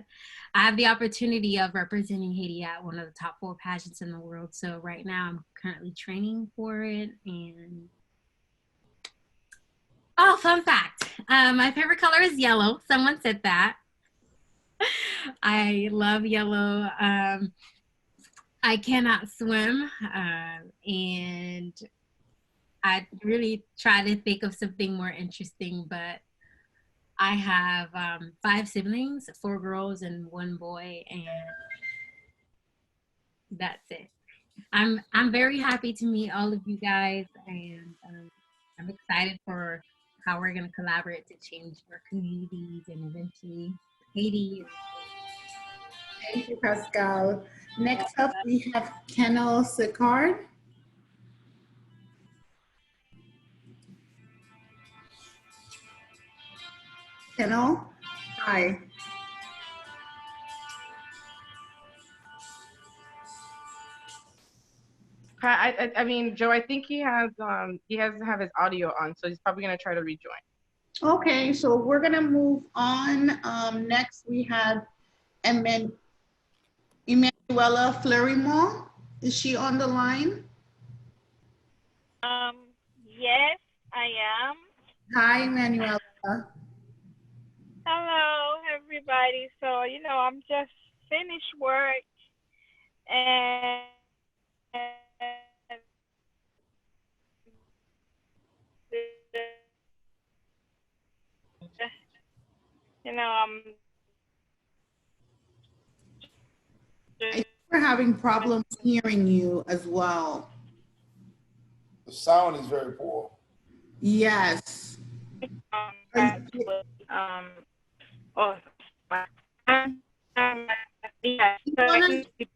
I have the opportunity of representing Haiti at one of the top 4 pageants in the world. So right now I'm currently training for it. And oh, fun fact, my favorite color is yellow. Someone said that. I love yellow. I cannot swim, and I really try to think of something more interesting, but I have 5 siblings, 4 girls and 1 boy, and that's it. I'm very happy to meet all of you guys, and I'm excited for how we're going to collaborate to change our communities and eventually Haiti. Thank you, Pascal. Next up, we have Kenel Sicard. Kenel, hi. I mean, Joe, I think he has to have his audio on, so he's probably gonna try to rejoin. Okay, so we're gonna move on. Next, we have Emanuela Fleurimont. Is she on the line? Yes, I am. Hi, Emanuela. Hello, everybody. So, I'm just finished work and I think we're having problems hearing you as well. The sound is very poor. Yes. Yeah,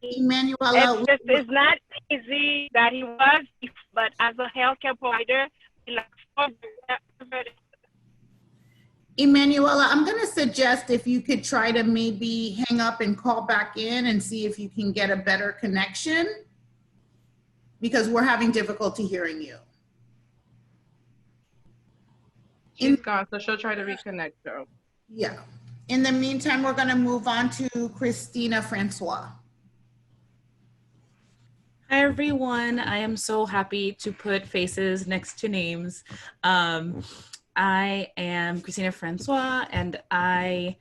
Emanuela, it's not easy that he was, but as a healthcare provider, Emanuela, I'm going to suggest if you could try to maybe hang up and call back in and see if you can get a better connection, because we're having difficulty hearing you. She's gone, so she'll try to reconnect, Joe. Yeah. In the meantime, we're going to move on to Christina Francois. Hi, everyone. I am so happy to put faces next to names. I am Christina Francois, and I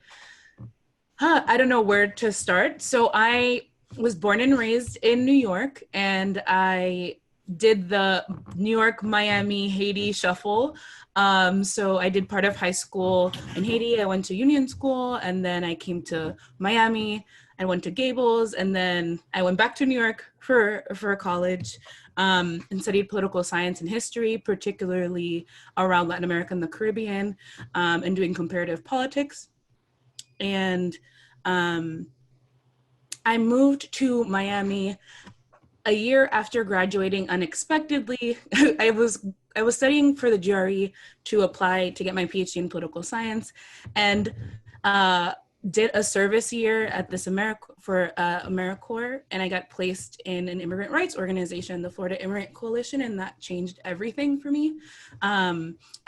don't know where to start. So I was born and raised in New York, and I did the New York, Miami, Haiti shuffle. So I did part of high school in Haiti. I went to Union School, and then I came to Miami. I went to Gables, and then I went back to New York for college and studied political science and history, particularly around Latin America and the Caribbean, and doing comparative politics. And I moved to Miami a year after graduating unexpectedly. I was studying for the GRE to apply to get my PhD in political science, and did a service year at this AmeriCorps, and I got placed in an immigrant rights organization, the Florida Immigrant Coalition, and that changed everything for me.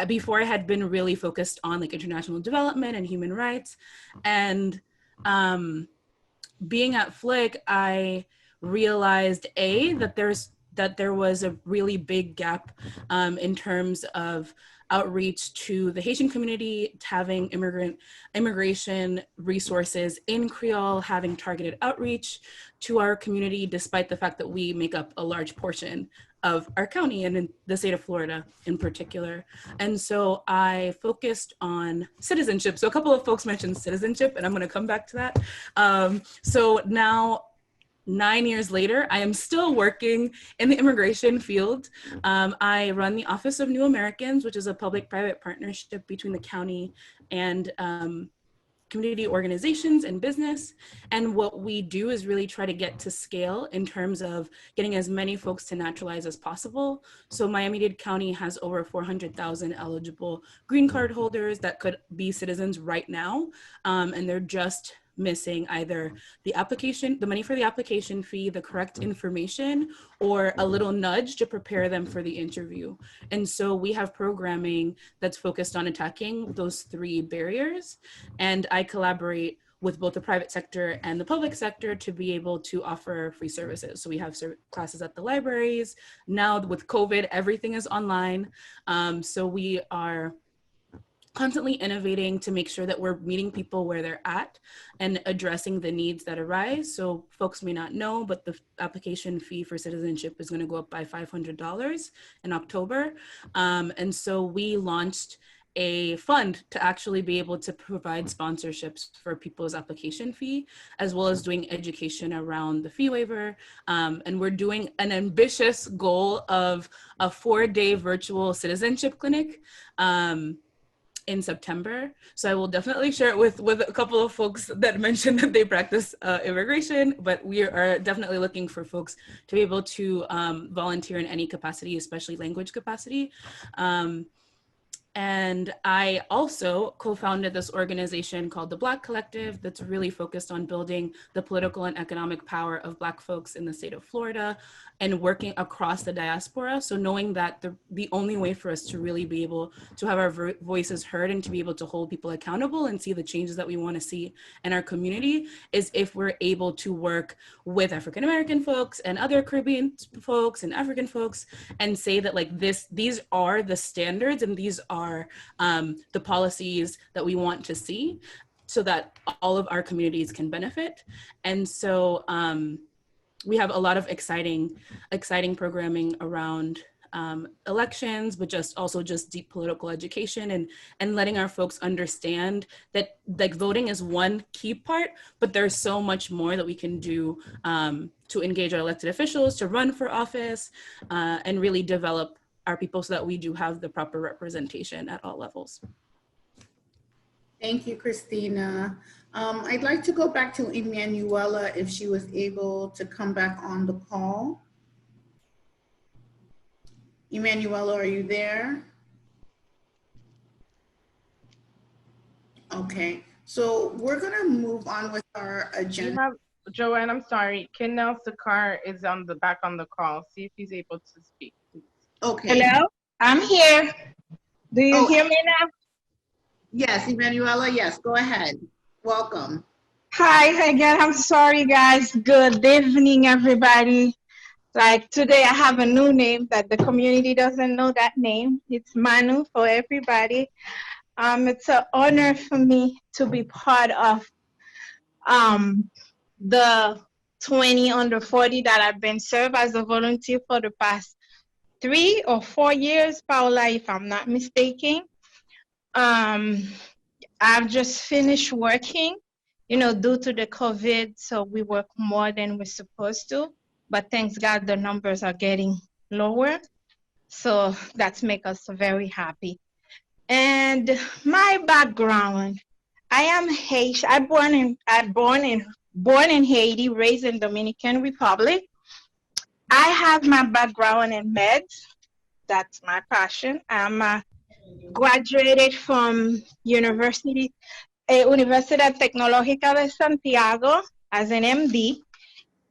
Before, I had been really focused on like international development and human rights, and being at Flick, I realized that there was a really big gap in terms of outreach to the Haitian community, having immigration resources in Creole, having targeted outreach to our community, despite the fact that we make up a large portion of our county and in the state of Florida in particular. And so I focused on citizenship. So a couple of folks mentioned citizenship, and I'm gonna come back to that. So now, 9 years later, I am still working in the immigration field. I run the Office of New Americans, which is a public-private partnership between the county and community organizations and business. And what we do is really try to get to scale in terms of getting as many folks to naturalize as possible. So Miami-Dade County has over 400,000 eligible green card holders that could be citizens right now. And they're just missing either the money for the application fee, the correct information, or a little nudge to prepare them for the interview. And so we have programming that's focused on attacking those 3 barriers. And I collaborate with both the private sector and the public sector to be able to offer free services. So we have classes at the libraries. Now with COVID, everything is online. So we are constantly innovating to make sure that we're meeting people where they're at and addressing the needs that arise. So folks may not know, but the application fee for citizenship is going to go up by $500 in October. And so we launched a fund to actually be able to provide sponsorships for people's application fee, as well as doing education around the fee waiver. And we're doing an ambitious goal of a 4-day virtual citizenship clinic in September. So I will definitely share it with a couple of folks that mentioned that they practice immigration, but we are definitely looking for folks to be able to volunteer in any capacity, especially language capacity. And I also co-founded this organization called the Black Collective that's really focused on building the political and economic power of Black folks in the state of Florida and working across the diaspora. So knowing that the only way for us to really be able to have our voices heard and to be able to hold people accountable and see the changes that we want to see in our community is if we're able to work with African-American folks and other Caribbean folks and African folks and say that like these are the standards and these are the policies that we want to see so that all of our communities can benefit. And so we have a lot of exciting programming around elections, but just deep political education and letting our folks understand that like voting is one key part, but there's so much more that we can do to engage our elected officials, to run for office, and really develop our people so that we do have the proper representation at all levels. Thank you, Christina. I'd like to go back to Emanuela if she was able to come back on the call. Emanuela, are you there? Okay, so we're gonna move on with our agenda. Joanne, I'm sorry. Kenel Sakar is back on the call. See if he's able to speak. Okay. Hello, I'm here. Do you hear me now? Yes, Emanuela, yes, go ahead. Welcome. Hi again. I'm sorry, guys. Good evening, everybody. Like today, I have a new name that the community doesn't know that name. It's Manu for everybody. It's an honor for me to be part of the 20 under 40 that I've been served as a volunteer for the past 3 or 4 years, Paola, if I'm not mistaken. I've just finished working, due to the COVID, so we work more than we're supposed to, but thanks God the numbers are getting lower. So that's make us very happy. And my background, I am Haitian. I born in Haiti, raised in Dominican Republic. I have my background in meds. That's my passion. I'm graduated from Universidad Tecnológica de Santiago as an MD,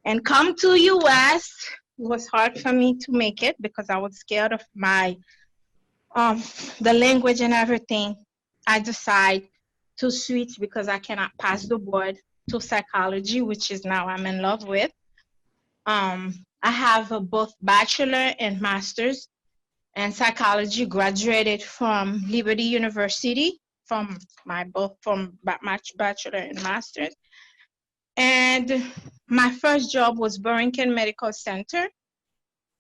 and come to US. It was hard for me to make it because I was scared of my the language and everything. I decided to switch because I cannot pass the board to psychology, which is now I'm in love with. I have both bachelor and master's in psychology, graduated from Liberty University from my bachelor and master's. And my first job was Burlington Medical Center.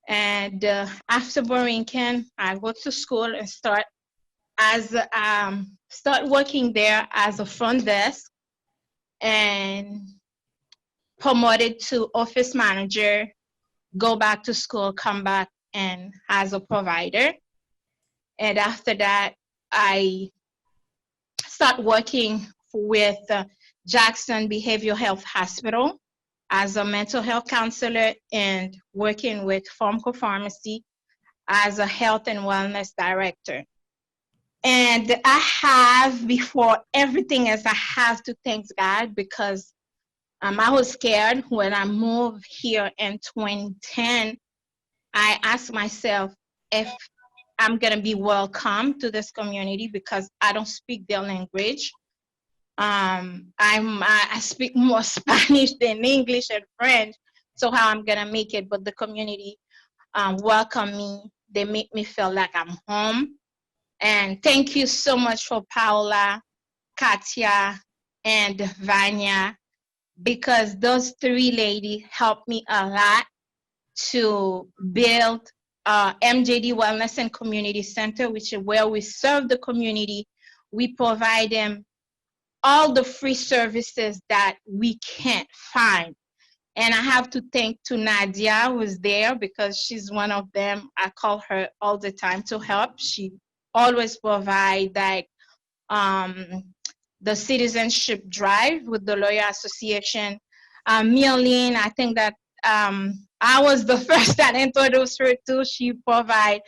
And after Burlington, I go to school and start working there as a front desk and promoted to office manager, go back to school, come back and as a provider. And after that, I start working with Jackson Behavioral Health Hospital as a mental health counselor and working with Pharmaco Pharmacy as a health and wellness director. And I have, before everything else, I have to thank God because I was scared when I moved here in 2010. I asked myself if I'm gonna be welcome to this community because I don't speak their language. I speak more Spanish than English and French, so how I'm gonna make it? But the community welcome me. They make me feel like I'm home. And thank you so much for Paola, Katia, and Vanya, because those three ladies helped me a lot to build MJD Wellness and Community Center, which is where we serve the community. We provide them all the free services that we can't find. And I have to thank to Nadia, who was there, because she's one of them. I call her all the time to help. She always provide like the citizenship drive with the Lawyer Association. Mialine, I think that I was the first that introduced her to. She provide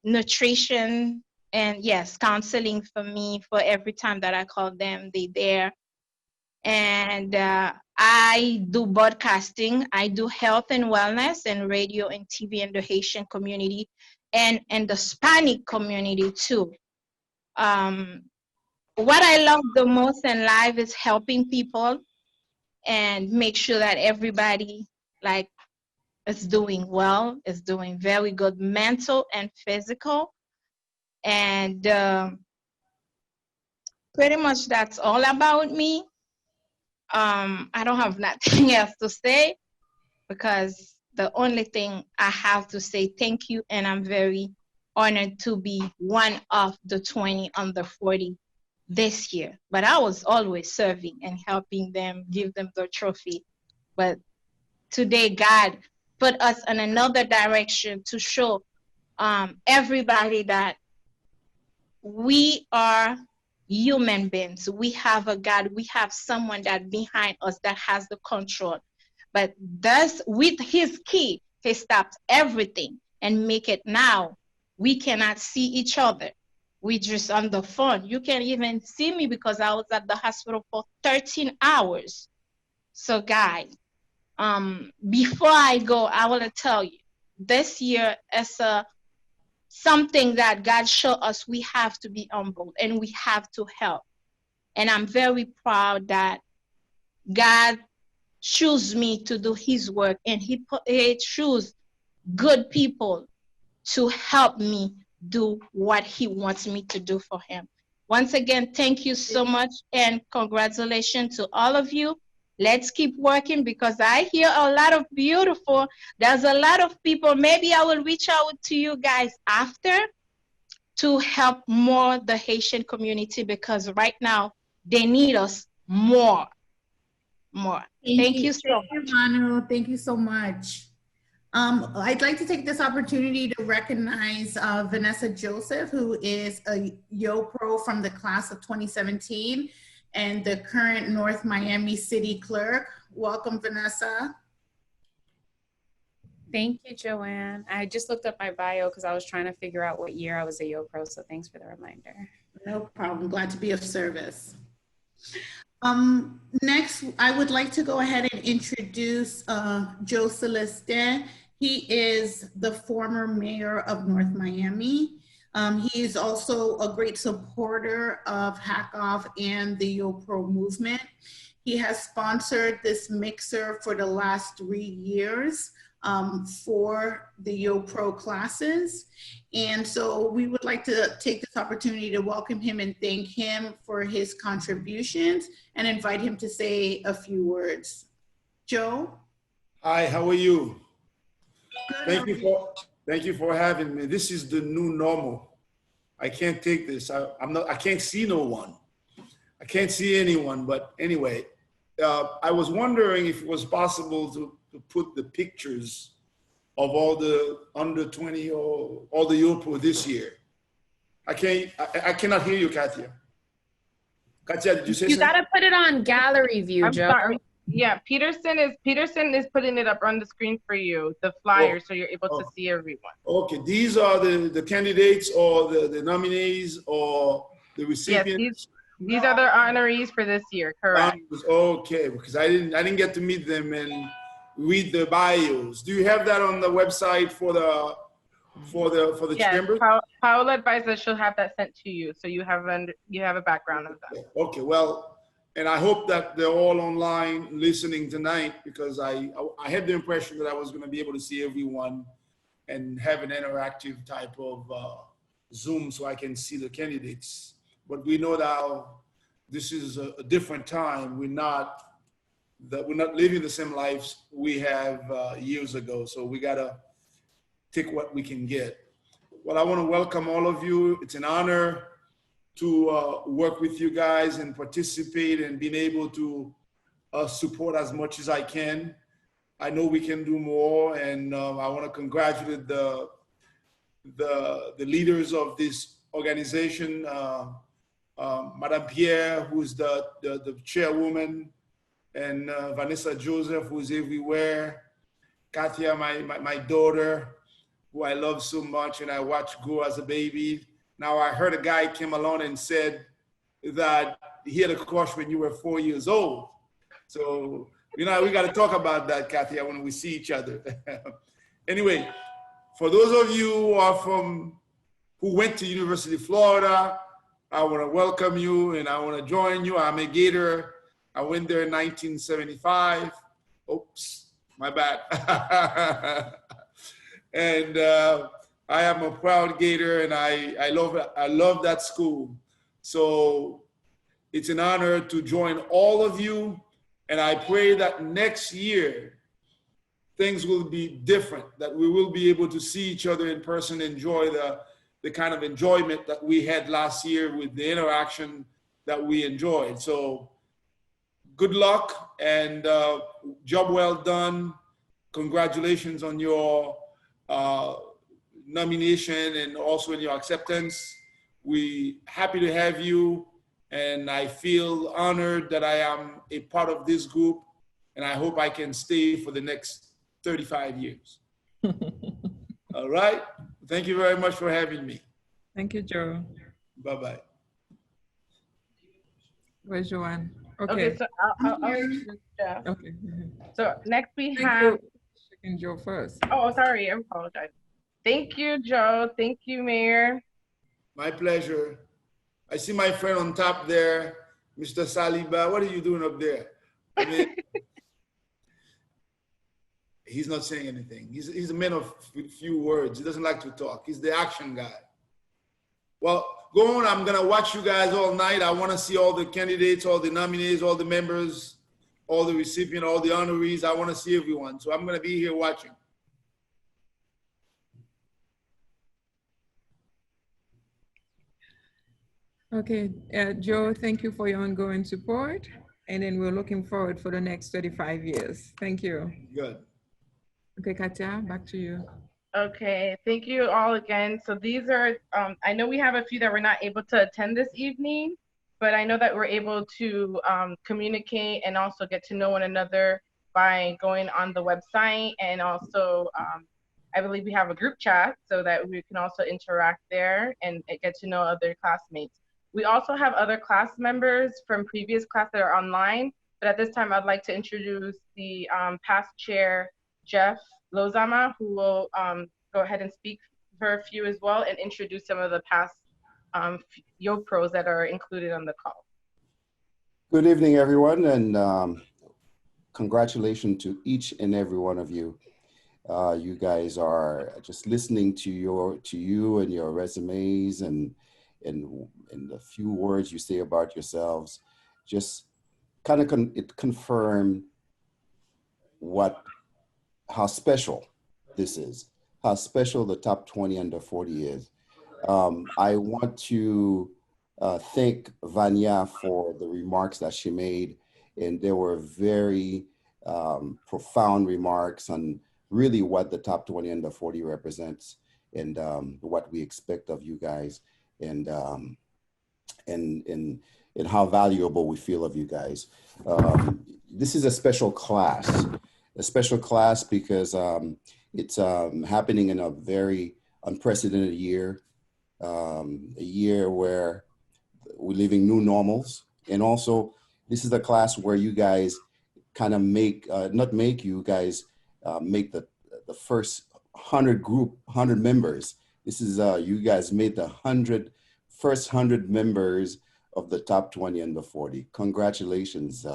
nutrition and yes, counseling for me for every time that I call them, they there. And I do broadcasting. I do health and wellness and radio and TV in the Haitian community and the Hispanic community too. What I love the most in life is helping people and make sure that everybody like is doing well, is doing very good mental and physical. And pretty much that's all about me. I don't have nothing else to say because the only thing I have to say thank you, and I'm very honored to be one of the 20 under 40 this year. But I was always serving and helping them, give them the trophy. But today God put us in another direction to show everybody that we are human beings. We have a God, we have someone that behind us that has the control. But thus, with his key, he stops everything and make it now. We cannot see each other. We just on the phone. You can't even see me because I was at the hospital for 13 hours. So guys, before I go, I want to tell you, this year is something that God showed us we have to be humble and we have to help. And I'm very proud that God chose me to do his work and he chose good people to help me do what he wants me to do for him. Once again, thank you so much and congratulations to all of you. Let's keep working because I hear a lot of beautiful, there's a lot of people, maybe I will reach out to you guys after to help more the Haitian community because right now they need us more. Thank you so much. Manu. Thank you so much. I'd like to take this opportunity to recognize Vanessa Joseph, who is a YoPro from the class of 2017 and the current North Miami City Clerk. Welcome, Vanessa. Thank you, Joanne. I just looked up my bio because I was trying to figure out what year I was a YoPro, so thanks for the reminder. No problem. Glad to be of service. Next, I would like to go ahead and introduce Joe Celestin. He is the former mayor of North Miami. He is also a great supporter of HACCOF and the YoPro movement. He has sponsored this mixer for the last 3 years for the YoPro classes. And so we would like to take this opportunity to welcome him and thank him for his contributions and invite him to say a few words. Joe? Hi, how are you? Good. Thank you for having me. This is the new normal. I can't take this. I can't see no one. I can't see anyone, but anyway, I was wondering if it was possible to put the pictures of all the under 20 or all the YoPro this year. I cannot hear you, Katia. Katya, did you say You something? gotta put it on gallery view, I'm Joe. sorry. Yeah, Peterson is putting it up on the screen for you, the flyer, so you're able to see everyone. Okay, these are the candidates or the nominees or the recipients? Yes, these are the honorees for this year, correct? Okay, because I didn't get to meet them and read the bios. Do you have that on the website for the Yes, chamber? Paola advised that she'll have that sent to you, so you have a background of that. Okay, well, and I hope that they're all online listening tonight, because I had the impression that I was going to be able to see everyone and have an interactive type of Zoom so I can see the candidates. But we know now this is a different time. We're not living the same lives we have years ago. So we gotta take what we can get. Well, I want to welcome all of you. It's an honor to work with you guys and participate and being able to support as much as I can. I know we can do more, and I want to congratulate the leaders of this organization, Madame Pierre, who's the chairwoman, and Vanessa Joseph, who's everywhere, Katia, my daughter, who I love so much and I watched grow as a baby. Now, I heard a guy came along and said that he had a crush when you were 4 years old. So, we got to talk about that, Katia, when we see each other. Anyway, for those of you who went to University of Florida, I want to welcome you and I want to join you. I'm a Gator. I went there in 1975. Oops, my bad. And I am a proud Gator, and I love that school. So it's an honor to join all of you, and I pray that next year things will be different, that we will be able to see each other in person, enjoy the kind of enjoyment that we had last year with the interaction that we enjoyed. So good luck and job well done. Congratulations on your nomination and also in your acceptance. We're happy to have you, and I feel honored that I am a part of this group, and I hope I can stay for the next 35 years. All right. Thank you very much for having me. Thank you, Joe. Bye-bye. Where's Joanne? Okay, so I'll introduce Jeff. Okay. So next we Thank have. you. Checking Joe first. Oh, sorry, I apologize. Thank you, Joe. Thank you, Mayor. My pleasure. I see my friend on top there, Mr. Saliba. What are you doing up there? I mean, he's not saying anything. He's a man of few words. He doesn't like to talk. He's the action guy. Well, go on. I'm going to watch you guys all night. I want to see all the candidates, all the nominees, all the members, all the recipients, all the honorees. I want to see everyone. So I'm going to be here watching. Okay, Joe, thank you for your ongoing support. And then we're looking forward for the next 35 years. Thank you. Good. Okay, Katya, back to you. Okay, thank you all again. So these are, I know we have a few that were not able to attend this evening, but I know that we're able to communicate and also get to know one another by going on the website. And also, I believe we have a group chat so that we can also interact there and get to know other classmates. We also have other class members from previous class that are online, but at this time I'd like to introduce the past chair, Jeff Lozama, who will go ahead and speak for a few as well and introduce some of the past YoPros that are included on the call. Good evening, everyone, and congratulations to each and every one of you. You guys are just listening to you and your resumes and the few words you say about yourselves, just kind of it confirmed how special this is, how special the top 20 under 40 is. I want to thank Vanya for the remarks that she made, and they were very profound remarks on really what the top 20 under 40 represents and what we expect of you guys. And and how valuable we feel of you guys. This is a special class because it's happening in a very unprecedented year, a year where we're living new normals. And also, this is a class where you guys kind of make, not make you guys, make the first 100 members. This is, you guys made the first 100 members of the top 20 under 40. Congratulations.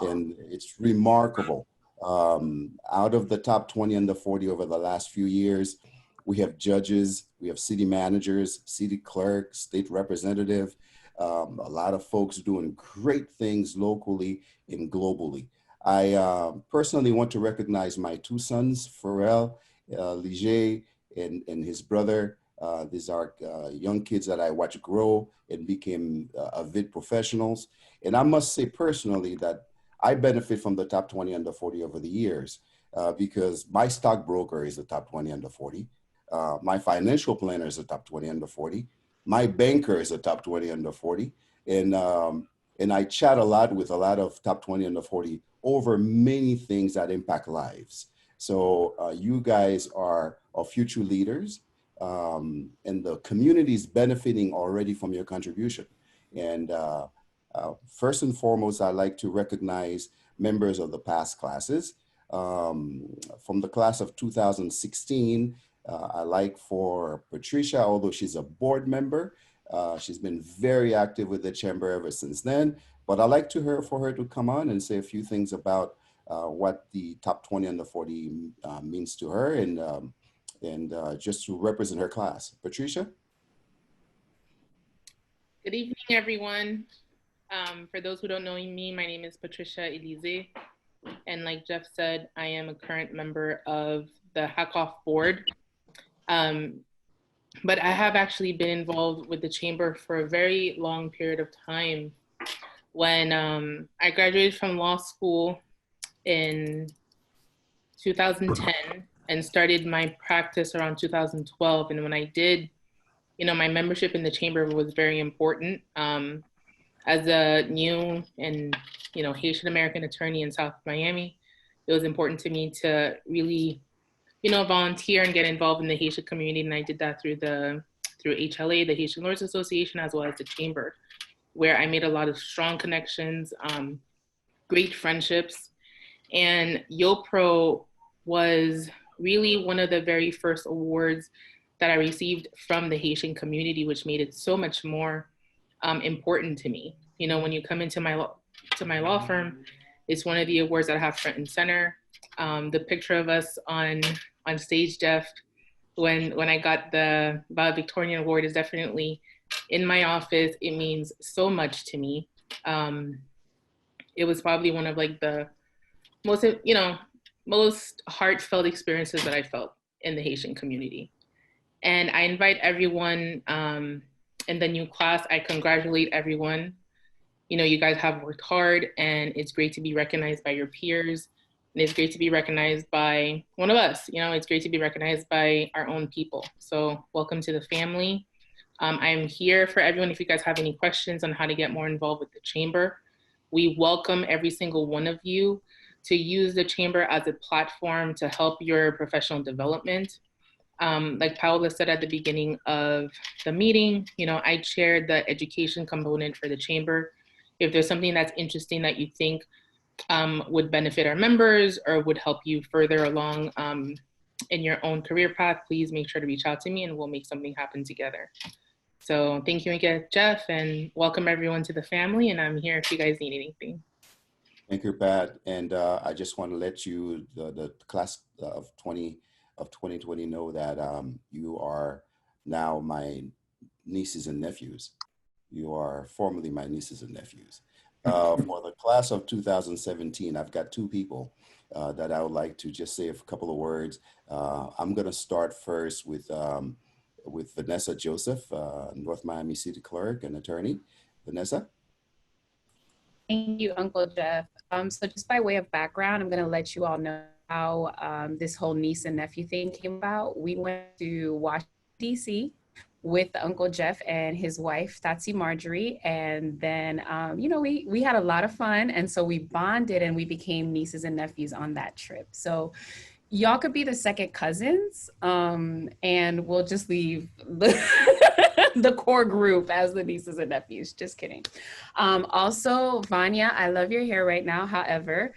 And it's remarkable. Out of the top 20 under 40 over the last few years, we have judges, we have city managers, city clerk, state representative, a lot of folks doing great things locally and globally. I personally want to recognize my two sons, Pharrell Liger and his brother. These are young kids that I watched grow and became avid professionals. And I must say personally that I benefit from the top 20 under 40 over the years because my stockbroker is the top 20 under 40. My financial planner is the top 20 under 40. My banker is a top 20 under 40. And I chat a lot with a lot of top 20 under 40 over many things that impact lives. So you guys are future leaders and the community is benefiting already from your contribution. And first and foremost, I'd like to recognize members of the past classes. From the class of 2016, I like for Patricia, although she's a board member, she's been very active with the chamber ever since then. But I'd like for her to come on and say a few things about what the top 20 under 40 means to her and just to represent her class. Patricia? Good evening, everyone. For those who don't know me, my name is Patricia Elise. And like Jeff said, I am a current member of the HACCOF board. But I have actually been involved with the chamber for a very long period of time. When I graduated from law school in 2010 and started my practice around 2012. And when I did, my membership in the chamber was very important. As a new and Haitian American attorney in South Miami, it was important to me to really volunteer and get involved in the Haitian community. And I did that through HLA, the Haitian Lawyers Association, as well as the chamber, where I made a lot of strong connections, great friendships. And YoPro was really one of the very first awards that I received from the Haitian community, which made it so much more important to me. When you come into my law firm, it's one of the awards that I have front and center. The picture of us on stage, Jeff, when I got the valedictorian award is definitely in my office. It means so much to me. It was probably one of the most heartfelt experiences that I felt in the Haitian community. And I invite everyone in the new class. I congratulate everyone. You guys have worked hard, and it's great to be recognized by your peers. And it's great to be recognized by one of us. It's great to be recognized by our own people. So welcome to the family. I'm here for everyone if you guys have any questions on how to get more involved with the chamber. We welcome every single one of you to use the chamber as a platform to help your professional development. Like Paola said at the beginning of the meeting, I chaired the education component for the chamber. If there's something that's interesting that you think would benefit our members or would help you further along in your own career path, please make sure to reach out to me and we'll make something happen together. So thank you again, Jeff, and welcome everyone to the family. And I'm here if you guys need anything. Thank you, Pat. And I just want to let you, the class of 2020 know that you are now my nieces and nephews. You are formerly my nieces and nephews. For the class of 2017, I've got two people that I would like to just say a couple of words. I'm going to start first with Vanessa Joseph, North Miami City Clerk and attorney. Vanessa? Thank you, Uncle Jeff. So just by way of background, I'm going to let you all know how this whole niece and nephew thing came about. We went to Washington, D.C. with Uncle Jeff and his wife, Tatsi Marjorie. And then, you know, we had a lot of fun. And so we bonded and we became nieces and nephews on that trip. So y'all could be the second cousins, and we'll just leave the core group as the nieces and nephews. Just kidding. Also, Vanya, I love your hair right now. However,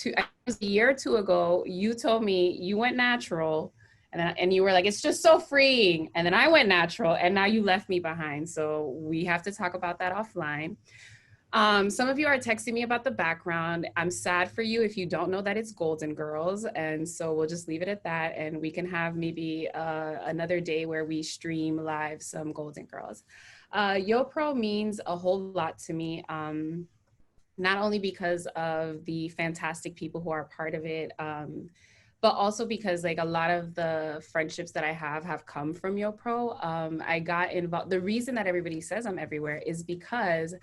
a year or two ago, you told me you went natural, and you were like, it's just so freeing. And then I went natural, and now you left me behind. So we have to talk about that offline. Some of you are texting me about the background. I'm sad for you if you don't know that it's Golden Girls. And so we'll just leave it at that. And we can have maybe another day where we stream live some Golden Girls. YoPro means a whole lot to me. Not only because of the fantastic people who are part of it, but also because like a lot of the friendships that I have come from YoPro. I got involved. The reason that everybody says I'm everywhere is because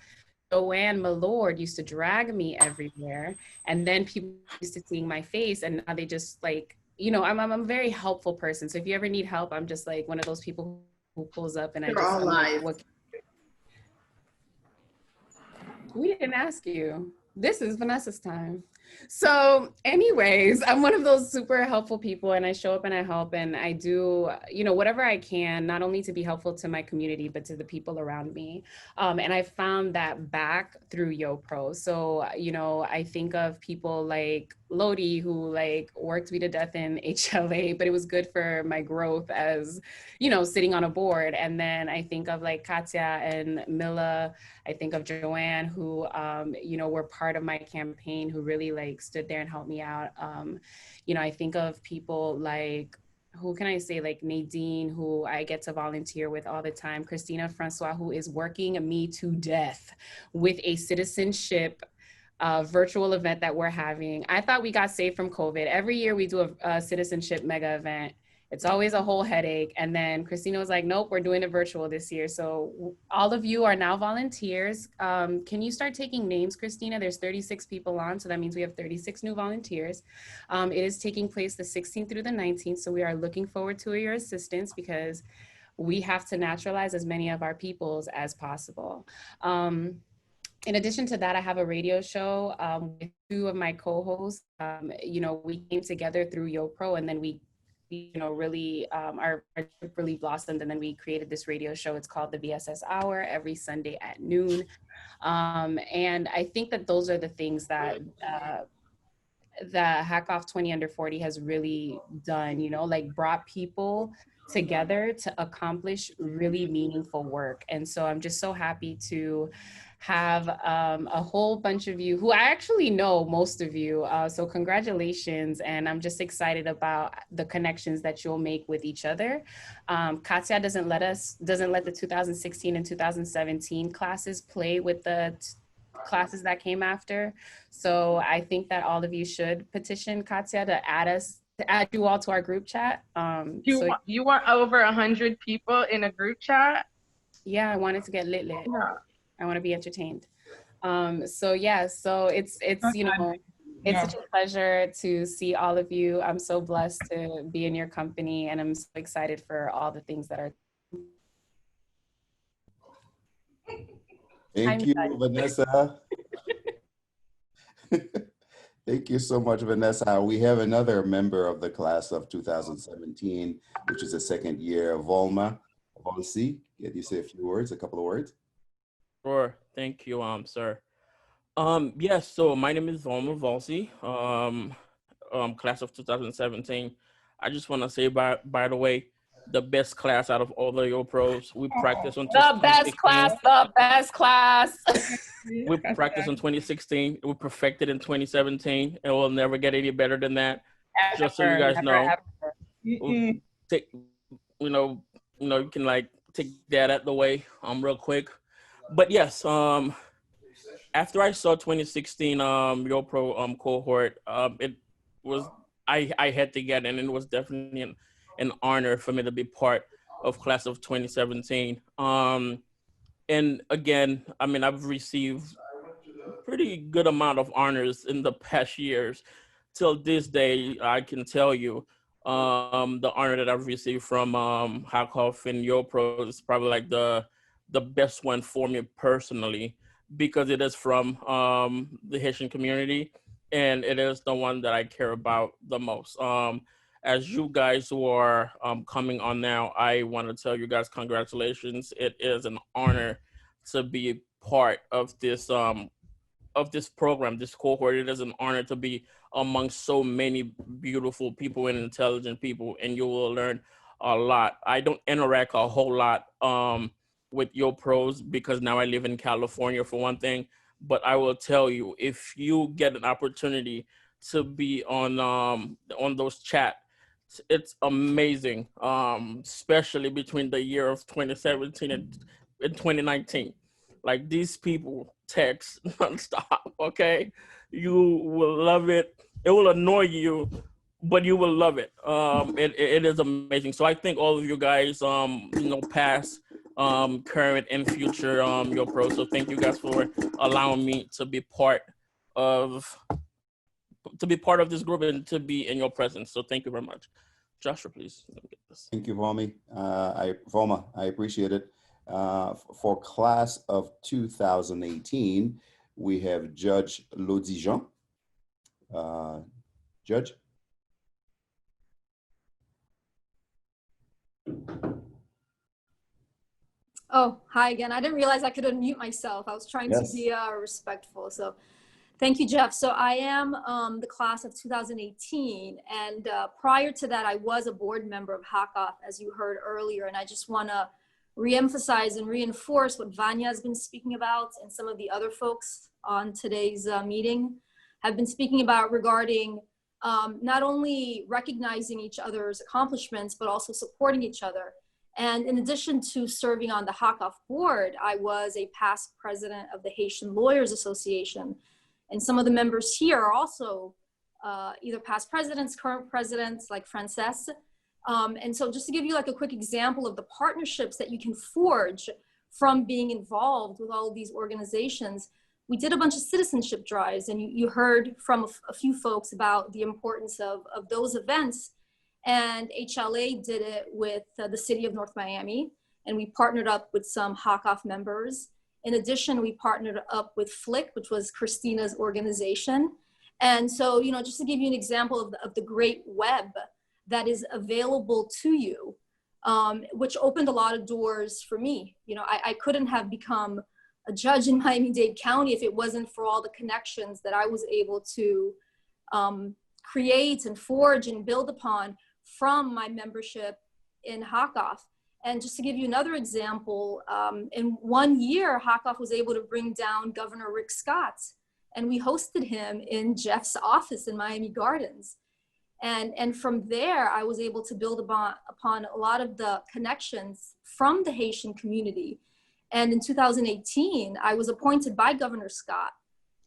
Joanne Millord used to drag me everywhere, and then people used to seeing my face, and now they just like, you know, I'm a very helpful person. So if you ever need help, I'm just like one of those people who pulls up, and I'm like, what? We didn't ask you. This is Vanessa's time. So anyways, I'm one of those super helpful people, and I show up and I help, and I do, you know, whatever I can, not only to be helpful to my community, but to the people around me. And I found that back through YoPro. So, you know, I think of people like Lodi, who like worked me to death in HLA, but it was good for my growth as, you know, sitting on a board. And then I think of like Katya and Mila. I think of Joanne, who, you know, were part of my campaign, who really like stood there and helped me out. You know, I think of people like, who can I say, like Nadine, who I get to volunteer with all the time, Christina Francois, who is working me to death with a citizenship virtual event that we're having. I thought we got saved from COVID. Every year we do a citizenship mega event. It's always a whole headache. And then Christina was like, nope, we're doing it virtual this year. So all of you are now volunteers. Can you start taking names, Christina? There's 36 people on, so that means we have 36 new volunteers. It is taking place the 16th through the 19th. So we are looking forward to your assistance, because we have to naturalize as many of our peoples as possible. In addition to that, I have a radio show with two of my co-hosts. You know, we came together through YoPro, and then we, you know, really, our trip really blossomed, and then we created this radio show. It's called the VSS Hour, every Sunday at noon. And I think that those are the things that the HACCOF 20 Under 40 has really done, you know, like brought people together to accomplish really meaningful work. And so I'm just so happy to have a whole bunch of you who I actually know, most of you. So congratulations. And I'm just excited about the connections that you'll make with each other. Katya doesn't let the 2016 and 2017 classes play with the classes that came after. So I think that all of you should petition Katya to add you all to our group chat. You want over 100 people in a group chat? Yeah, I wanted to get lit. Yeah. I want to be entertained. So yeah, so it's you know, it's such a pleasure to see all of you. I'm so blessed to be in your company, and I'm so excited for all the things that are. Thank you, Vanessa. Thank you so much, Vanessa. We have another member of the class of 2017, which is the second year, Volma. Volsi, can you say a couple of words? Sure. Thank you, sir. Yes, so my name is Volma Volsi, class of 2017. I just want to say, by the way, the best class out of all the YoPros. We practice on the best class. We practiced in 2016. We perfected in 2017, and we'll never get any better than that. Just so you guys know, take, you know, you can like take that out the way, real quick. But yes, after I saw 2016 YoPro cohort, it was I had to get in, and it was definitely an honor for me to be part of class of 2017. And again, I mean, I've received a pretty good amount of honors in the past years. Till this day, I can tell you, the honor that I've received from HACCOF and YoPro is probably like the best one for me personally, because it is from the Haitian community, and it is the one that I care about the most. As you guys who are coming on now, I want to tell you guys congratulations. It is an honor to be part of this program, this cohort. It is an honor to be among so many beautiful people and intelligent people, and you will learn a lot. I don't interact a whole lot with YoPros because now I live in California for one thing, but I will tell you, if you get an opportunity to be on those chats, it's amazing, especially between the year of 2017 and 2019. Like, these people text nonstop, okay? You will love it. It will annoy you, but you will love it. It is amazing. So I thank all of you guys, past, current, and future YoPro. So thank you guys for allowing me to be part of this group and to be in your presence. So thank you very much. Joshua, please. Let me get this. Thank you, Voma. I appreciate it. For class of 2018, we have Judge Lodijan. Judge? Oh, hi again. I didn't realize I could unmute myself. I was trying to be respectful. So thank you, Jeff. So I am the class of 2018. And prior to that, I was a board member of HACCOF, as you heard earlier. And I just want to reemphasize and reinforce what Vanya has been speaking about, and some of the other folks on today's meeting have been speaking about, regarding not only recognizing each other's accomplishments, but also supporting each other. And in addition to serving on the HACCOF board, I was a past president of the Haitian Lawyers Association. And some of the members here are also either past presidents, current presidents, like Frances. And so just to give you like a quick example of the partnerships that you can forge from being involved with all of these organizations, we did a bunch of citizenship drives, and you heard from a few folks about the importance of those events. And HLA did it with the city of North Miami, and we partnered up with some HACCOF members. In addition, we partnered up with Flick, which was Christina's organization. And so, just to give you an example of the great web that is available to you, which opened a lot of doors for me. I couldn't have become a judge in Miami-Dade County if it wasn't for all the connections that I was able to create and forge and build upon from my membership in HACCOF. And just to give you another example, in 1 year, HACCOF was able to bring down Governor Rick Scott, and we hosted him in Jeff's office in Miami Gardens. And from there, I was able to build upon a lot of the connections from the Haitian community. And in 2018, I was appointed by Governor Scott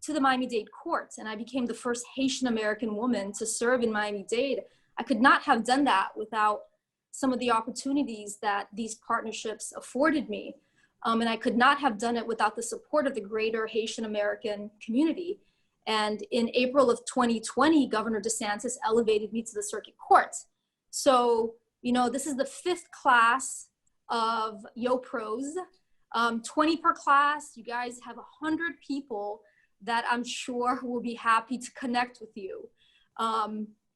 to the Miami-Dade courts, and I became the first Haitian American woman to serve in Miami-Dade. I could not have done that without some of the opportunities that these partnerships afforded me. And I could not have done it without the support of the greater Haitian American community. And in April of 2020, Governor DeSantis elevated me to the circuit court. So, this is the 5th class of YoPros, 20 per class. You guys have 100 people that I'm sure will be happy to connect with you.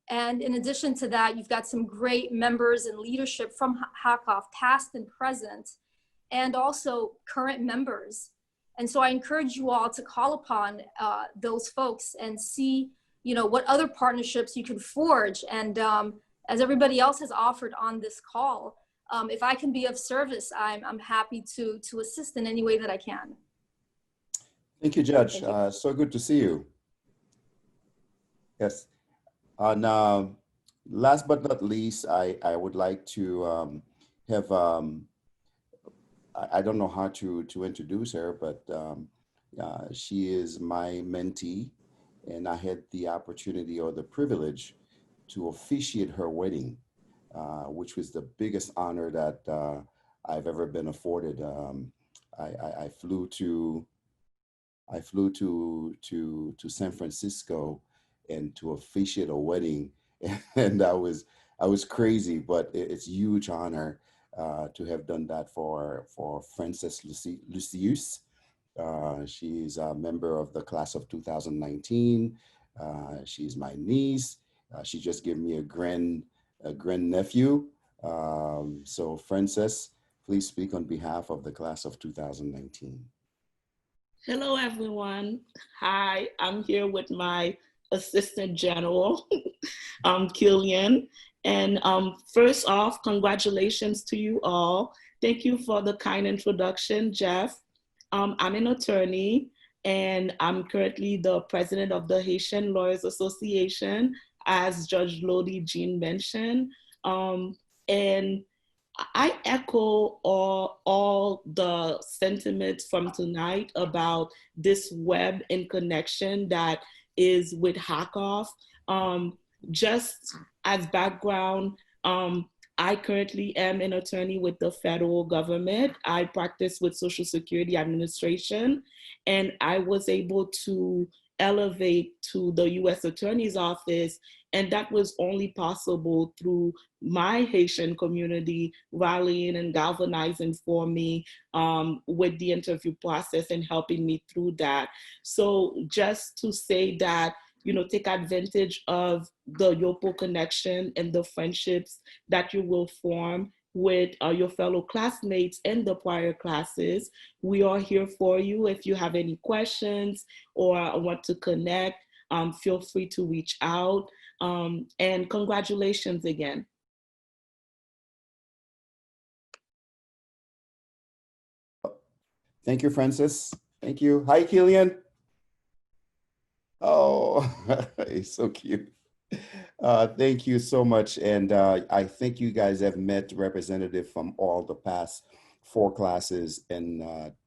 And in addition to that, you've got some great members and leadership from HACCOF, past and present, and also current members. And so I encourage you all to call upon those folks and see, what other partnerships you can forge. And as everybody else has offered on this call, if I can be of service, I'm happy to assist in any way that I can. Thank you, Judge. So good to see you. Yes. And last but not least, I would like to have, I don't know how to introduce her, but she is my mentee, and I had the opportunity or the privilege to officiate her wedding, which was the biggest honor that I've ever been afforded. I flew to San Francisco and to officiate a wedding, and I was crazy, but it's a huge honor to have done that for Frances Lucius. She's a member of the class of 2019. She's my niece. She just gave me a grandnephew. So Frances, please speak on behalf of the class of 2019. Hello, everyone. Hi, I'm here with my Assistant General, Killian. And first off, congratulations to you all. Thank you for the kind introduction, Jeff. I'm an attorney, and I'm currently the president of the Haitian Lawyers Association, as Judge Lodi Jean mentioned. And I echo all the sentiments from tonight about this web and connection that is with HACCOF. Just as background, I currently am an attorney with the federal government. I practice with Social Security Administration, and I was able to elevate to the U.S. Attorney's Office, and that was only possible through my Haitian community rallying and galvanizing for me with the interview process and helping me through that. So just to say that, you know, take advantage of the YoPro connection and the friendships that you will form with your fellow classmates in the prior classes. We are here for you. If you have any questions or want to connect, feel free to reach out. And congratulations again. Thank you, Frances. Thank you. Hi, Killian. Oh, he's so cute. Thank you so much. And I think you guys have met representatives from all the past 4 classes and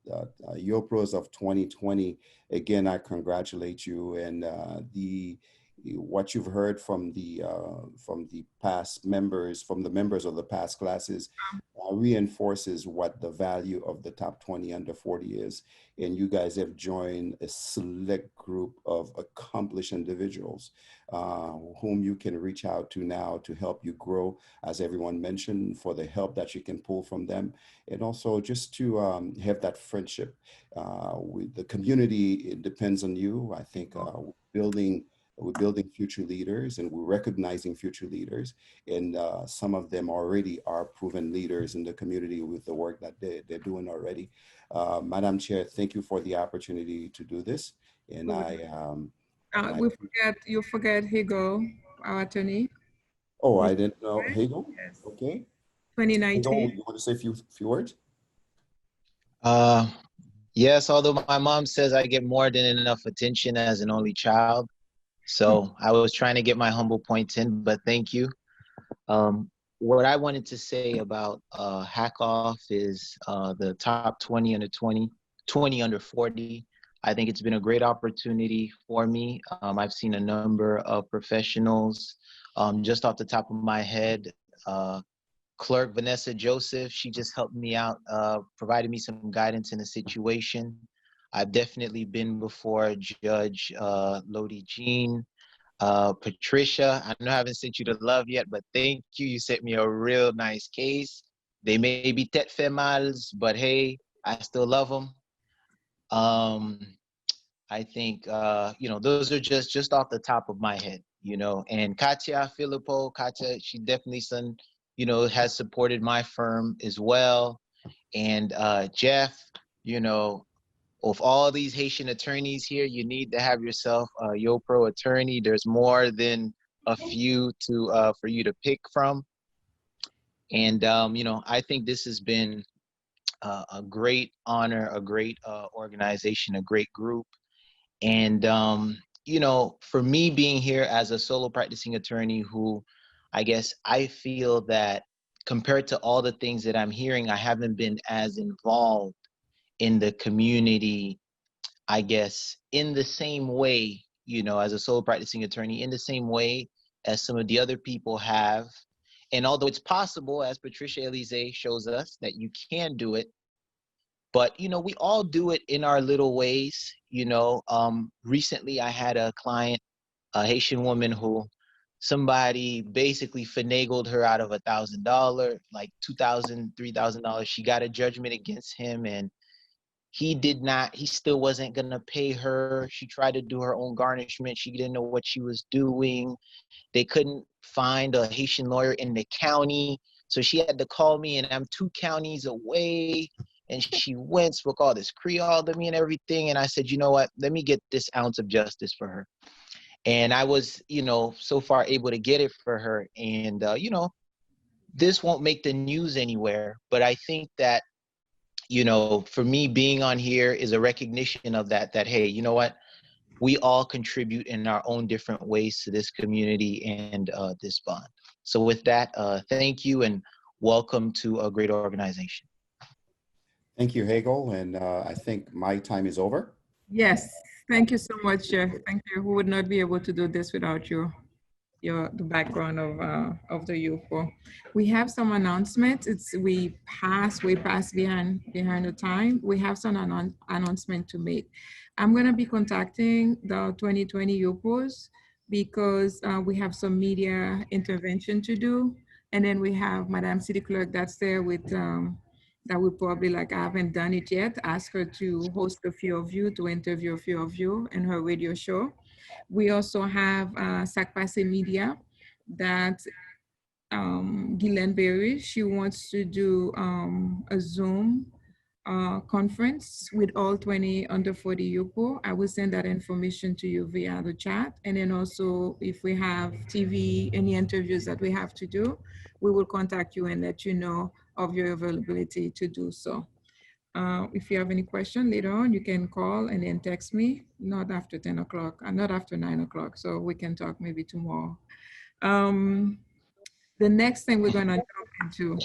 YoPros of 2020. Again, I congratulate you, and what you've heard from the past members, from the members of the past classes, reinforces what the value of the top 20 under 40 is. And you guys have joined a select group of accomplished individuals whom you can reach out to now to help you grow, as everyone mentioned, for the help that you can pull from them. And also just to have that friendship with the community. It depends on you. I think we're building future leaders, and we're recognizing future leaders. And some of them already are proven leaders in the community with the work that they're doing already. Madam Chair, thank you for the opportunity to do this. And you forget Higo, our attorney. Oh, I didn't know. Higo? Yes. Okay. 2019. Higo, you want to say a few words? Yes, although my mom says I get more than enough attention as an only child. So I was trying to get my humble points in, but thank you. What I wanted to say about HACCOF is the top 20 under 20, 20 under 40. I think it's been a great opportunity for me. I've seen a number of professionals. Just off the top of my head, Clerk Vanessa Joseph, she just helped me out, provided me some guidance in a situation. I've definitely been before Judge Lodi Jean. Patricia, I know I haven't sent you the love yet, but thank you. You sent me a real nice case. They may be tête females, but hey, I still love them. I think, you know, those are just off the top of my head, you know. And Katya Filippo, she definitely has supported my firm as well. And Jeff, you know, of all these Haitian attorneys here, you need to have yourself a YoPro attorney. There's more than a few for you to pick from. And, you know, I think this has been a great honor, a great organization, a great group. And, you know, for me being here as a solo practicing attorney who, I guess I feel that compared to all the things that I'm hearing, I haven't been as involved in the community, I guess, in the same way, you know, as a solo practicing attorney, in the same way as some of the other people have. And although it's possible, as Patricia Elise shows us, that you can do it, but, you know, we all do it in our little ways. You know, recently I had a client, a Haitian woman who somebody basically finagled her out of $1,000, like $2,000, $3,000. She got a judgment against him, and he still wasn't gonna pay her. She tried to do her own garnishment. She didn't know what she was doing. They couldn't find a Haitian lawyer in the county. So she had to call me, and I'm 2 counties away. And she went, spoke all this Creole to me and everything. And I said, you know what, let me get this ounce of justice for her. And I was, so far able to get it for her. And, this won't make the news anywhere, but I think that, for me, being on here is a recognition of that, hey, you know what? We all contribute in our own different ways to this community and this bond. So with that, thank you and welcome to a great organization. Thank you, Hagel. And I think my time is over. Yes, thank you so much, Jeff. Thank you. We would not be able to do this without the background of the YoPro. We have some announcements. We passed behind the time. We have some announcement to make. I'm gonna be contacting the 2020 YoPros because we have some media intervention to do. And then we have Madame City Clerk that's there with, that we probably I haven't done it yet, ask her to host a few of you, to interview a few of you in her radio show. We also have SACPASE Media that Guylaine Berry, she wants to do a Zoom conference with all 20 under 40 YoPro. I will send that information to you via the chat. And then also if we have TV, any interviews that we have to do, we will contact you and let you know of your availability to do so. If you have any question later on, you can call and then text me, not after 10 o'clock, not after 9 o'clock, so we can talk maybe tomorrow. The next thing we're gonna jump into,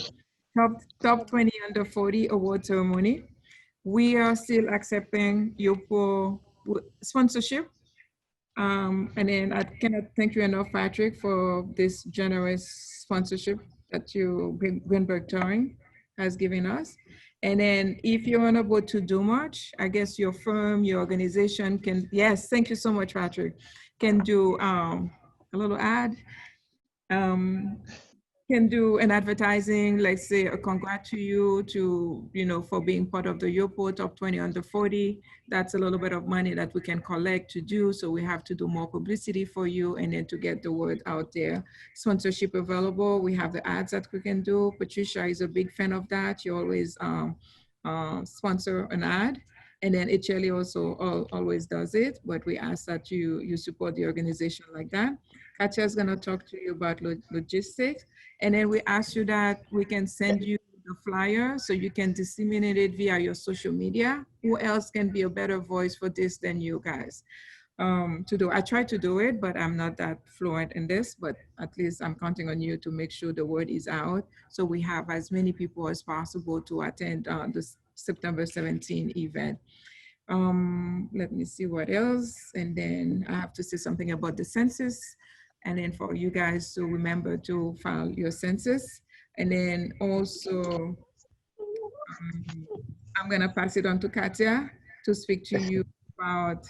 top 20 under 40 award ceremony. We are still accepting YoPro sponsorship. And then I cannot thank you enough, Patrick, for this generous sponsorship that Greenberg Touring has given us. And then if you're unable to do much, I guess your firm, your organization can, yes, thank you so much, Patrick, can do a little ad, can do an advertising, like say a congrats to you for being part of the YoPro top 20 under 40. That's a little bit of money that we can collect to do. So we have to do more publicity for you and then to get the word out there. Sponsorship available. We have the ads that we can do. Patricia is a big fan of that. You always sponsor an ad. And then HLE also always does it, but we ask that you support the organization like that. Katya is gonna talk to you about logistics. And then we ask you that we can send you the flyer so you can disseminate it via your social media. Who else can be a better voice for this than you guys? I try to do it, but I'm not that fluent in this, but at least I'm counting on you to make sure the word is out. So we have as many people as possible to attend the September 17 event. Let me see what else. And then I have to say something about the census. And then for you guys to remember to file your census. And then also, I'm gonna pass it on to Katya to speak to you about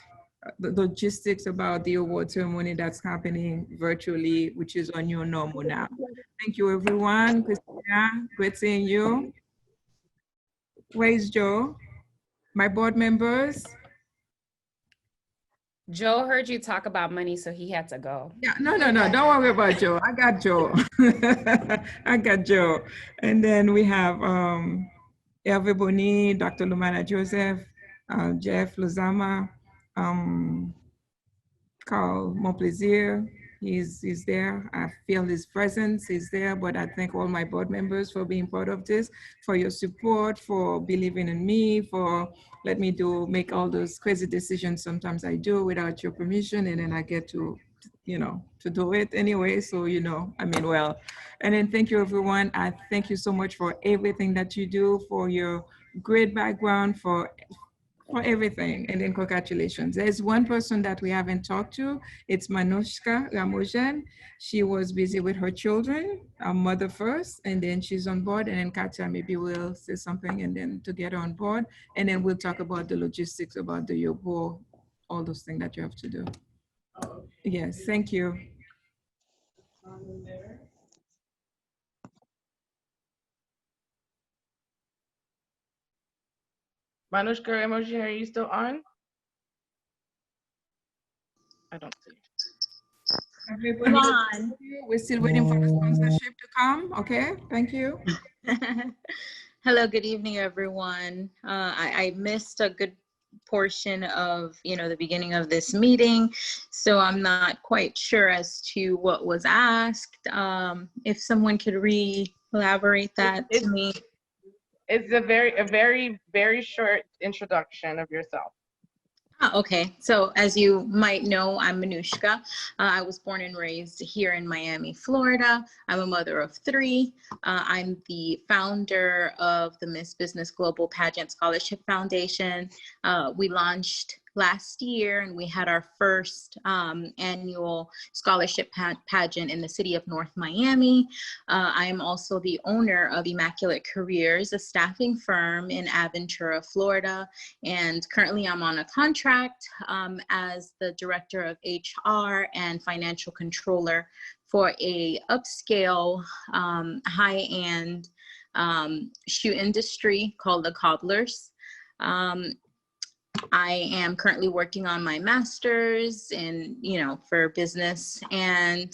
the logistics about the award ceremony that's happening virtually, which is on your normal now. Thank you, everyone. Christina, great seeing you. Where is Joe? My board members. Joe heard you talk about money, so he had to go. Yeah, no, don't worry about Joe. I got Joe. I got Joe. And then we have Hervé Boni, Dr. Lumana Joseph, Jeff Lozama, Carl Montplaisir. He's there. I feel his presence. He's there, but I thank all my board members for being part of this, for your support, for believing in me, for let me make all those crazy decisions sometimes I do without your permission, and then I get to do it anyway. So, I mean, well, and then thank you, everyone. I thank you so much for everything that you do, for your great background, for everything, and then congratulations. There's one person that we haven't talked to. It's Manushka Ramojan. She was busy with her children, our mother first, and then she's on board, and then Katya maybe will say something and then to get her on board, and then we'll talk about the logistics, about the YoPro, all those things that you have to do. Yes, thank you. Manushka emoji, are you still on? I don't see. Everybody, we're still waiting for the sponsorship to come. Okay, thank you. Hello, good evening, everyone. I missed a good portion of, the beginning of this meeting, so I'm not quite sure as to what was asked. If someone could re-elaborate that to me. It's a very short introduction of yourself. Okay, so as you might know, I'm Manushka. I was born and raised here in Miami, Florida. I'm a mother of 3. I'm the founder of the Miss Business Global Pageant Scholarship Foundation. We launched last year, and we had our first annual scholarship pageant in the city of North Miami. I am also the owner of Immaculate Careers, a staffing firm in Aventura, Florida, and currently I'm on a contract as the director of HR and financial controller for a upscale, high-end shoe industry called the Cobblers. I am currently working on my master's in, for business, and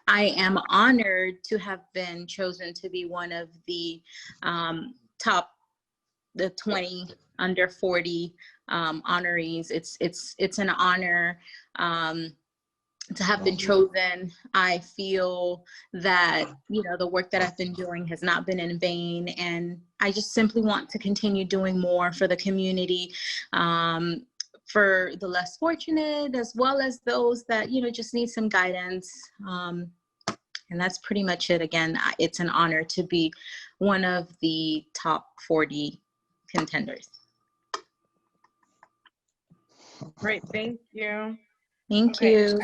I am honored to have been chosen to be one of the the 20 under 40 honorees. It's an honor to have been chosen. I feel that, the work that I've been doing has not been in vain, and I just simply want to continue doing more for the community, for the less fortunate, as well as those that, just need some guidance. And that's pretty much it. Again, it's an honor to be one of the top 40 contenders. Great, thank you. Thank you.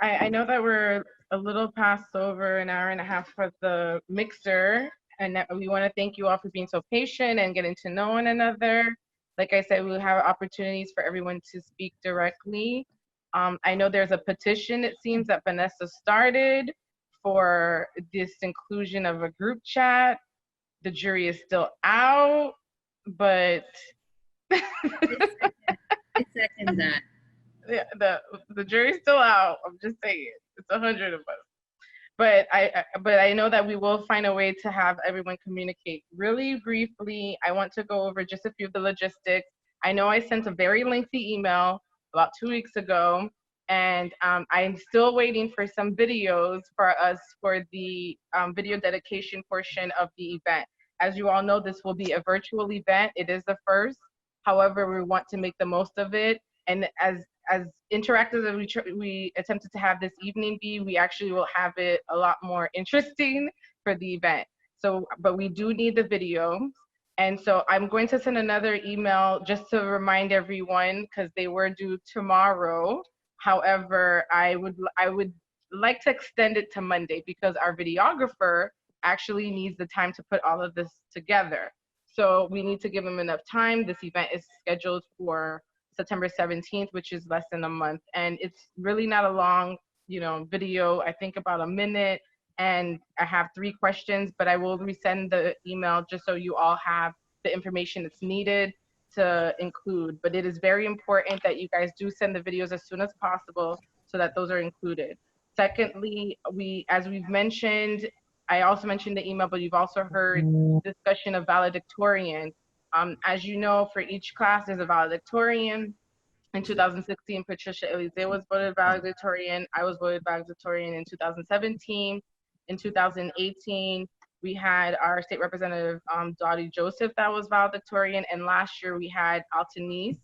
I know that we're a little past over an hour and a half for the mixer, and that we want to thank you all for being so patient and getting to know one another. Like I said, we'll have opportunities for everyone to speak directly. I know there's a petition, it seems, that Vanessa started for this inclusion of a group chat. The jury is still out, but I second that. Yeah, the jury's still out. I'm just saying, it's 100 of us. But I know that we will find a way to have everyone communicate. Really briefly, I want to go over just a few of the logistics. I know I sent a very lengthy email about 2 weeks ago, and I'm still waiting for some videos for us for the video dedication portion of the event. As you all know, this will be a virtual event. It is the first. However, we want to make the most of it. And as interactive as we attempted to have this evening be, we actually will have it a lot more interesting for the event. So, but we do need the video. And so I'm going to send another email just to remind everyone, because they were due tomorrow. However, I would like to extend it to Monday, because our videographer actually needs the time to put all of this together. So we need to give him enough time. This event is scheduled for September 17th, which is less than a month. And it's really not a long, video, I think about a minute. And I have 3 questions, but I will resend the email just so you all have the information that's needed to include. But it is very important that you guys do send the videos as soon as possible so that those are included. Secondly, as we've mentioned, I also mentioned the email, but you've also heard discussion of valedictorian. As you know, for each class, there's a valedictorian. In 2016, Patricia Elise was voted valedictorian. I was voted valedictorian in 2017. In 2018, we had our state representative, Dottie Joseph, that was valedictorian. And last year, we had Altanice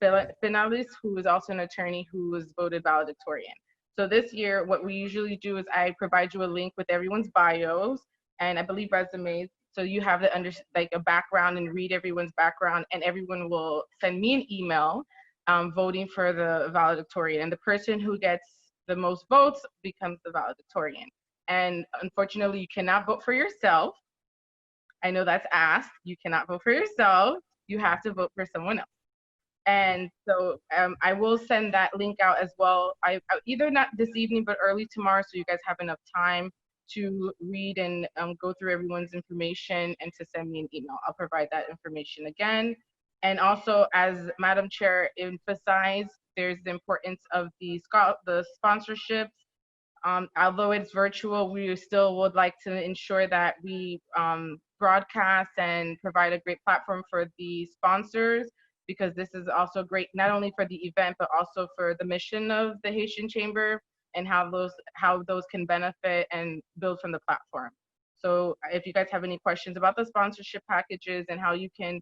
Finalis, who is also an attorney, who was voted valedictorian. So this year, what we usually do is I provide you a link with everyone's bios, and I believe resumes. So you have a background and read everyone's background, and everyone will send me an email voting for the valedictorian. And the person who gets the most votes becomes the valedictorian. And unfortunately, you cannot vote for yourself. I know that's asked. You cannot vote for yourself. You have to vote for someone else. And so I will send that link out as well. Either not this evening, but early tomorrow, so you guys have enough time to read and go through everyone's information and to send me an email. I'll provide that information again. And also, as Madam Chair emphasized, there's the importance of the sponsorships. Although it's virtual, we still would like to ensure that we broadcast and provide a great platform for the sponsors, because this is also great not only for the event, but also for the mission of the Haitian Chamber and how those can benefit and build from the platform. So if you guys have any questions about the sponsorship packages and how you can,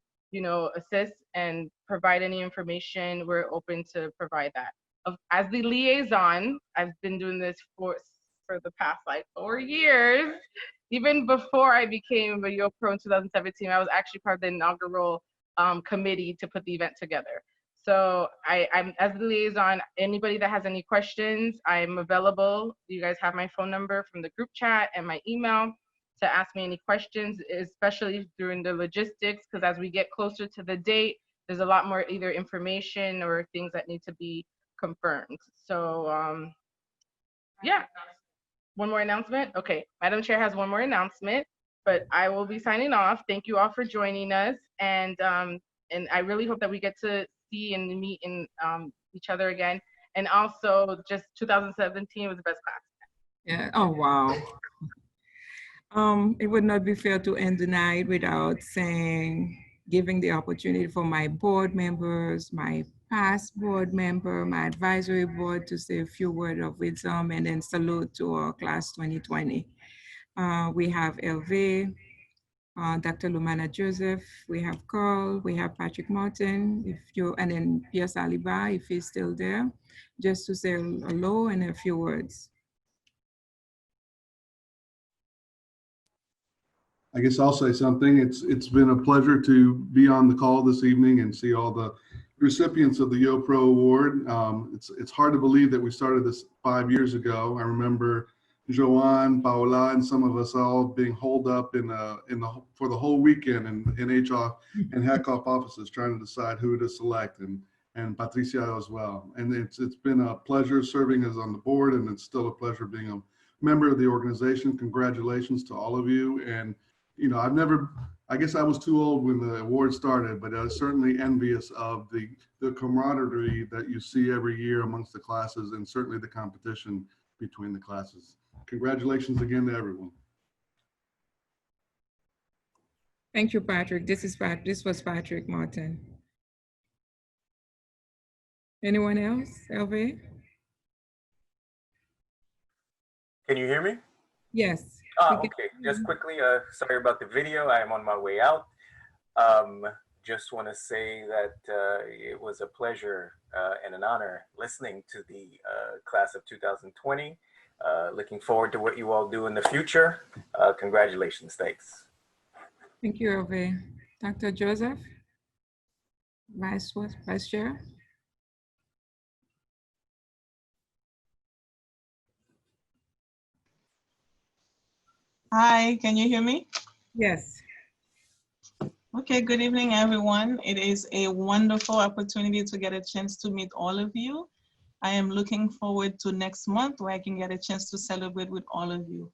assist and provide any information, we're open to provide that. As the liaison, I've been doing this for the past 4 years. Even before I became a YoPro in 2017, I was actually part of the inaugural committee to put the event together. So I'm as the liaison, anybody that has any questions, I'm available. You guys have my phone number from the group chat and my email to ask me any questions, especially during the logistics, because as we get closer to the date, there's a lot more either information or things that need to be confirmed. So yeah, one more announcement. Okay, Madam Chair has one more announcement, but I will be signing off. Thank you all for joining us, and I really hope that we get to see and meet in each other again. And also, just 2017 was the best class. Yeah. Oh wow. It would not be fair to end the night without giving the opportunity for my board members, my past board member, my advisory board to say a few words of wisdom, and then salute to our class 2020. We have Hervé, Dr. Lumana Joseph, we have Carl, we have Patrick Martin, and then Pierre Saliba, if he's still there, just to say hello and a few words. I guess I'll say something. It's been a pleasure to be on the call this evening and see all the recipients of the YoPro Award. It's hard to believe that we started this 5 years ago. I remember Joanne, Paola, and some of us all being holed up for the whole weekend in HACCOF and HACCOF offices trying to decide who to select, and Patricia as well. And it's been a pleasure serving as on the board, and it's still a pleasure being a member of the organization. Congratulations to all of you. And I guess I was too old when the award started, but I was certainly envious of the camaraderie that you see every year amongst the classes, and certainly the competition between the classes. Congratulations again to everyone. Thank you, Patrick. This was Patrick Martin. Anyone else? Hervé? Can you hear me? Yes. Okay, just quickly, sorry about the video. I am on my way out. Just want to say that it was a pleasure and an honor listening to the class of 2020. Looking forward to what you all do in the future. Congratulations, thanks. Thank you, Hervé. Dr. Joseph, Vice Chair. Hi, can you hear me? Yes. Okay, good evening, everyone. It is a wonderful opportunity to get a chance to meet all of you. I am looking forward to next month where I can get a chance to celebrate with all of you.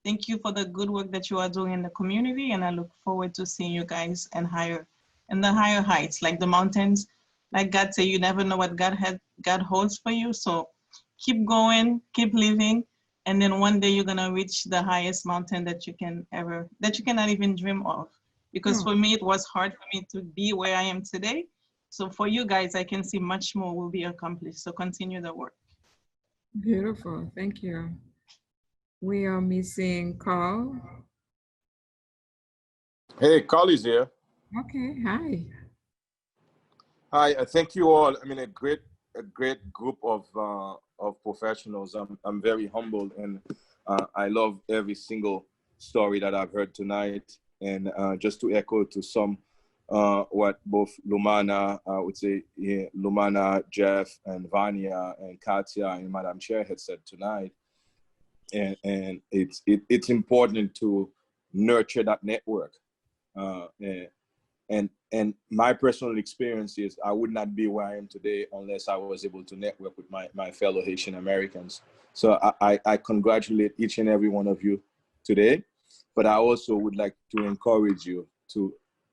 Thank you for the good work that you are doing in the community, and I look forward to seeing you guys in the higher heights, like the mountains. Like God said, you never know what God holds for you. So keep going, keep living. And then one day you're gonna reach the highest mountain that you cannot even dream of. Because for me, it was hard for me to be where I am today. So for you guys, I can see much more will be accomplished. So continue the work. Beautiful, thank you. We are missing Carl. Hey, Carl is here. Okay, hi. Hi, thank you all. I mean, a great group of professionals. I'm very humbled, and I love every single story that I've heard tonight. And just to echo to some what both Lumana, I would say, Lumana, Jeff, and Vanya, and Katya, and Madam Chair had said tonight, and it's important to nurture that network. And my personal experience is I would not be where I am today unless I was able to network with my fellow Haitian Americans. So I congratulate each and every one of you today, but I also would like to encourage you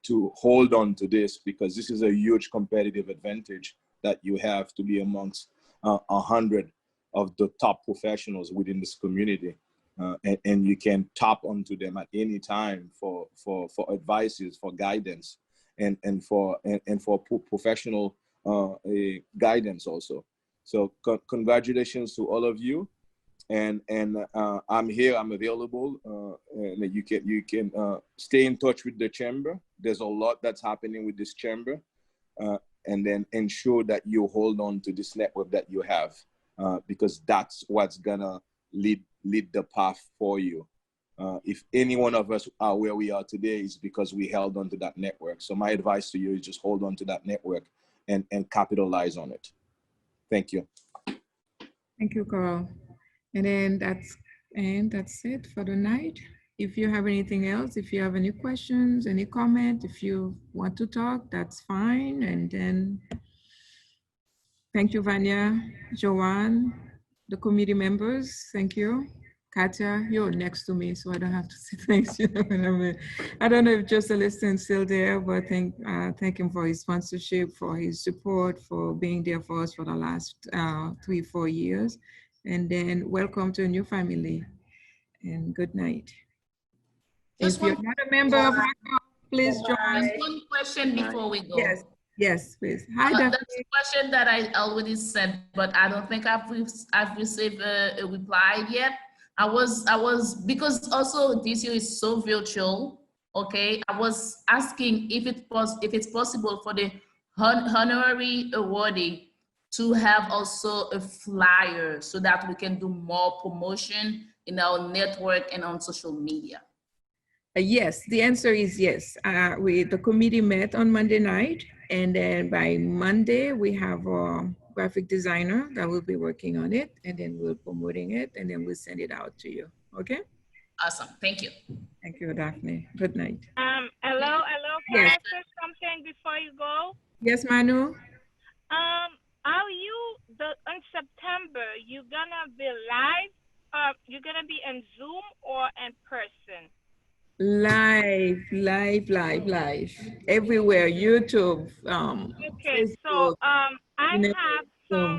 to hold on to this, because this is a huge competitive advantage that you have to be amongst 100 of the top professionals within this community. And you can tap onto them at any time for advices, for guidance, and for professional guidance also. So congratulations to all of you, and I'm here. I'm available, and you can stay in touch with the chamber. There's a lot that's happening with this chamber, and then ensure that you hold on to this network that you have, because that's what's gonna lead the path for you. If any one of us are where we are today, is because we held on to that network. So my advice to you is just hold on to that network and capitalize on it. Thank you. Thank you, Carl. And then that's it for the night. If you have anything else, if you have any questions, any comment, if you want to talk, that's fine. And then thank you, Vanya, Joanne, the committee members, thank you. Katya, you're next to me, so I don't have to say thanks. You know, I don't know if Jocelyn's still there, but thank him for his sponsorship, for his support, for being there for us for the last 3-4 years. And then welcome to a new family, and good night. If you're not a member of HACCOF, please join. Just one question before we go. Yes, please. Hi, that's a question that I already said, but I don't think I've received a reply yet. I was because also this year is so virtual. Okay, I was asking if it's possible for the honorary awardee to have also a flyer so that we can do more promotion in our network and on social media. Yes, the answer is yes. The committee met on Monday night, and then by Monday we have a graphic designer that will be working on it, and then we're promoting it, and then we'll send it out to you. Okay? Awesome. Thank you. Thank you, Daphne. Good night. Hello. Can I say something before you go? Yes, Manu. In September, you gonna be live? You're gonna be in Zoom or in person? Live, everywhere. YouTube, okay, Facebook, so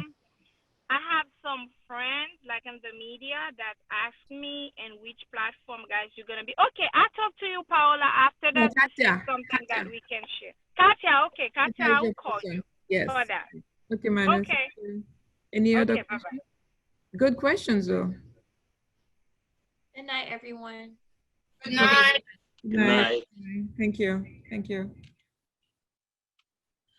I have some friends like in the media that asked me in which platform, guys, you're gonna be. Okay, I'll talk to you, Paola, after that. Katya, something that we can share. Katya, okay, Katya, I will call you for that. Okay, Manu. Okay. Any other bye-bye. questions? Good questions, though. Good night, everyone. Good night. Good night. Thank you. Thank you.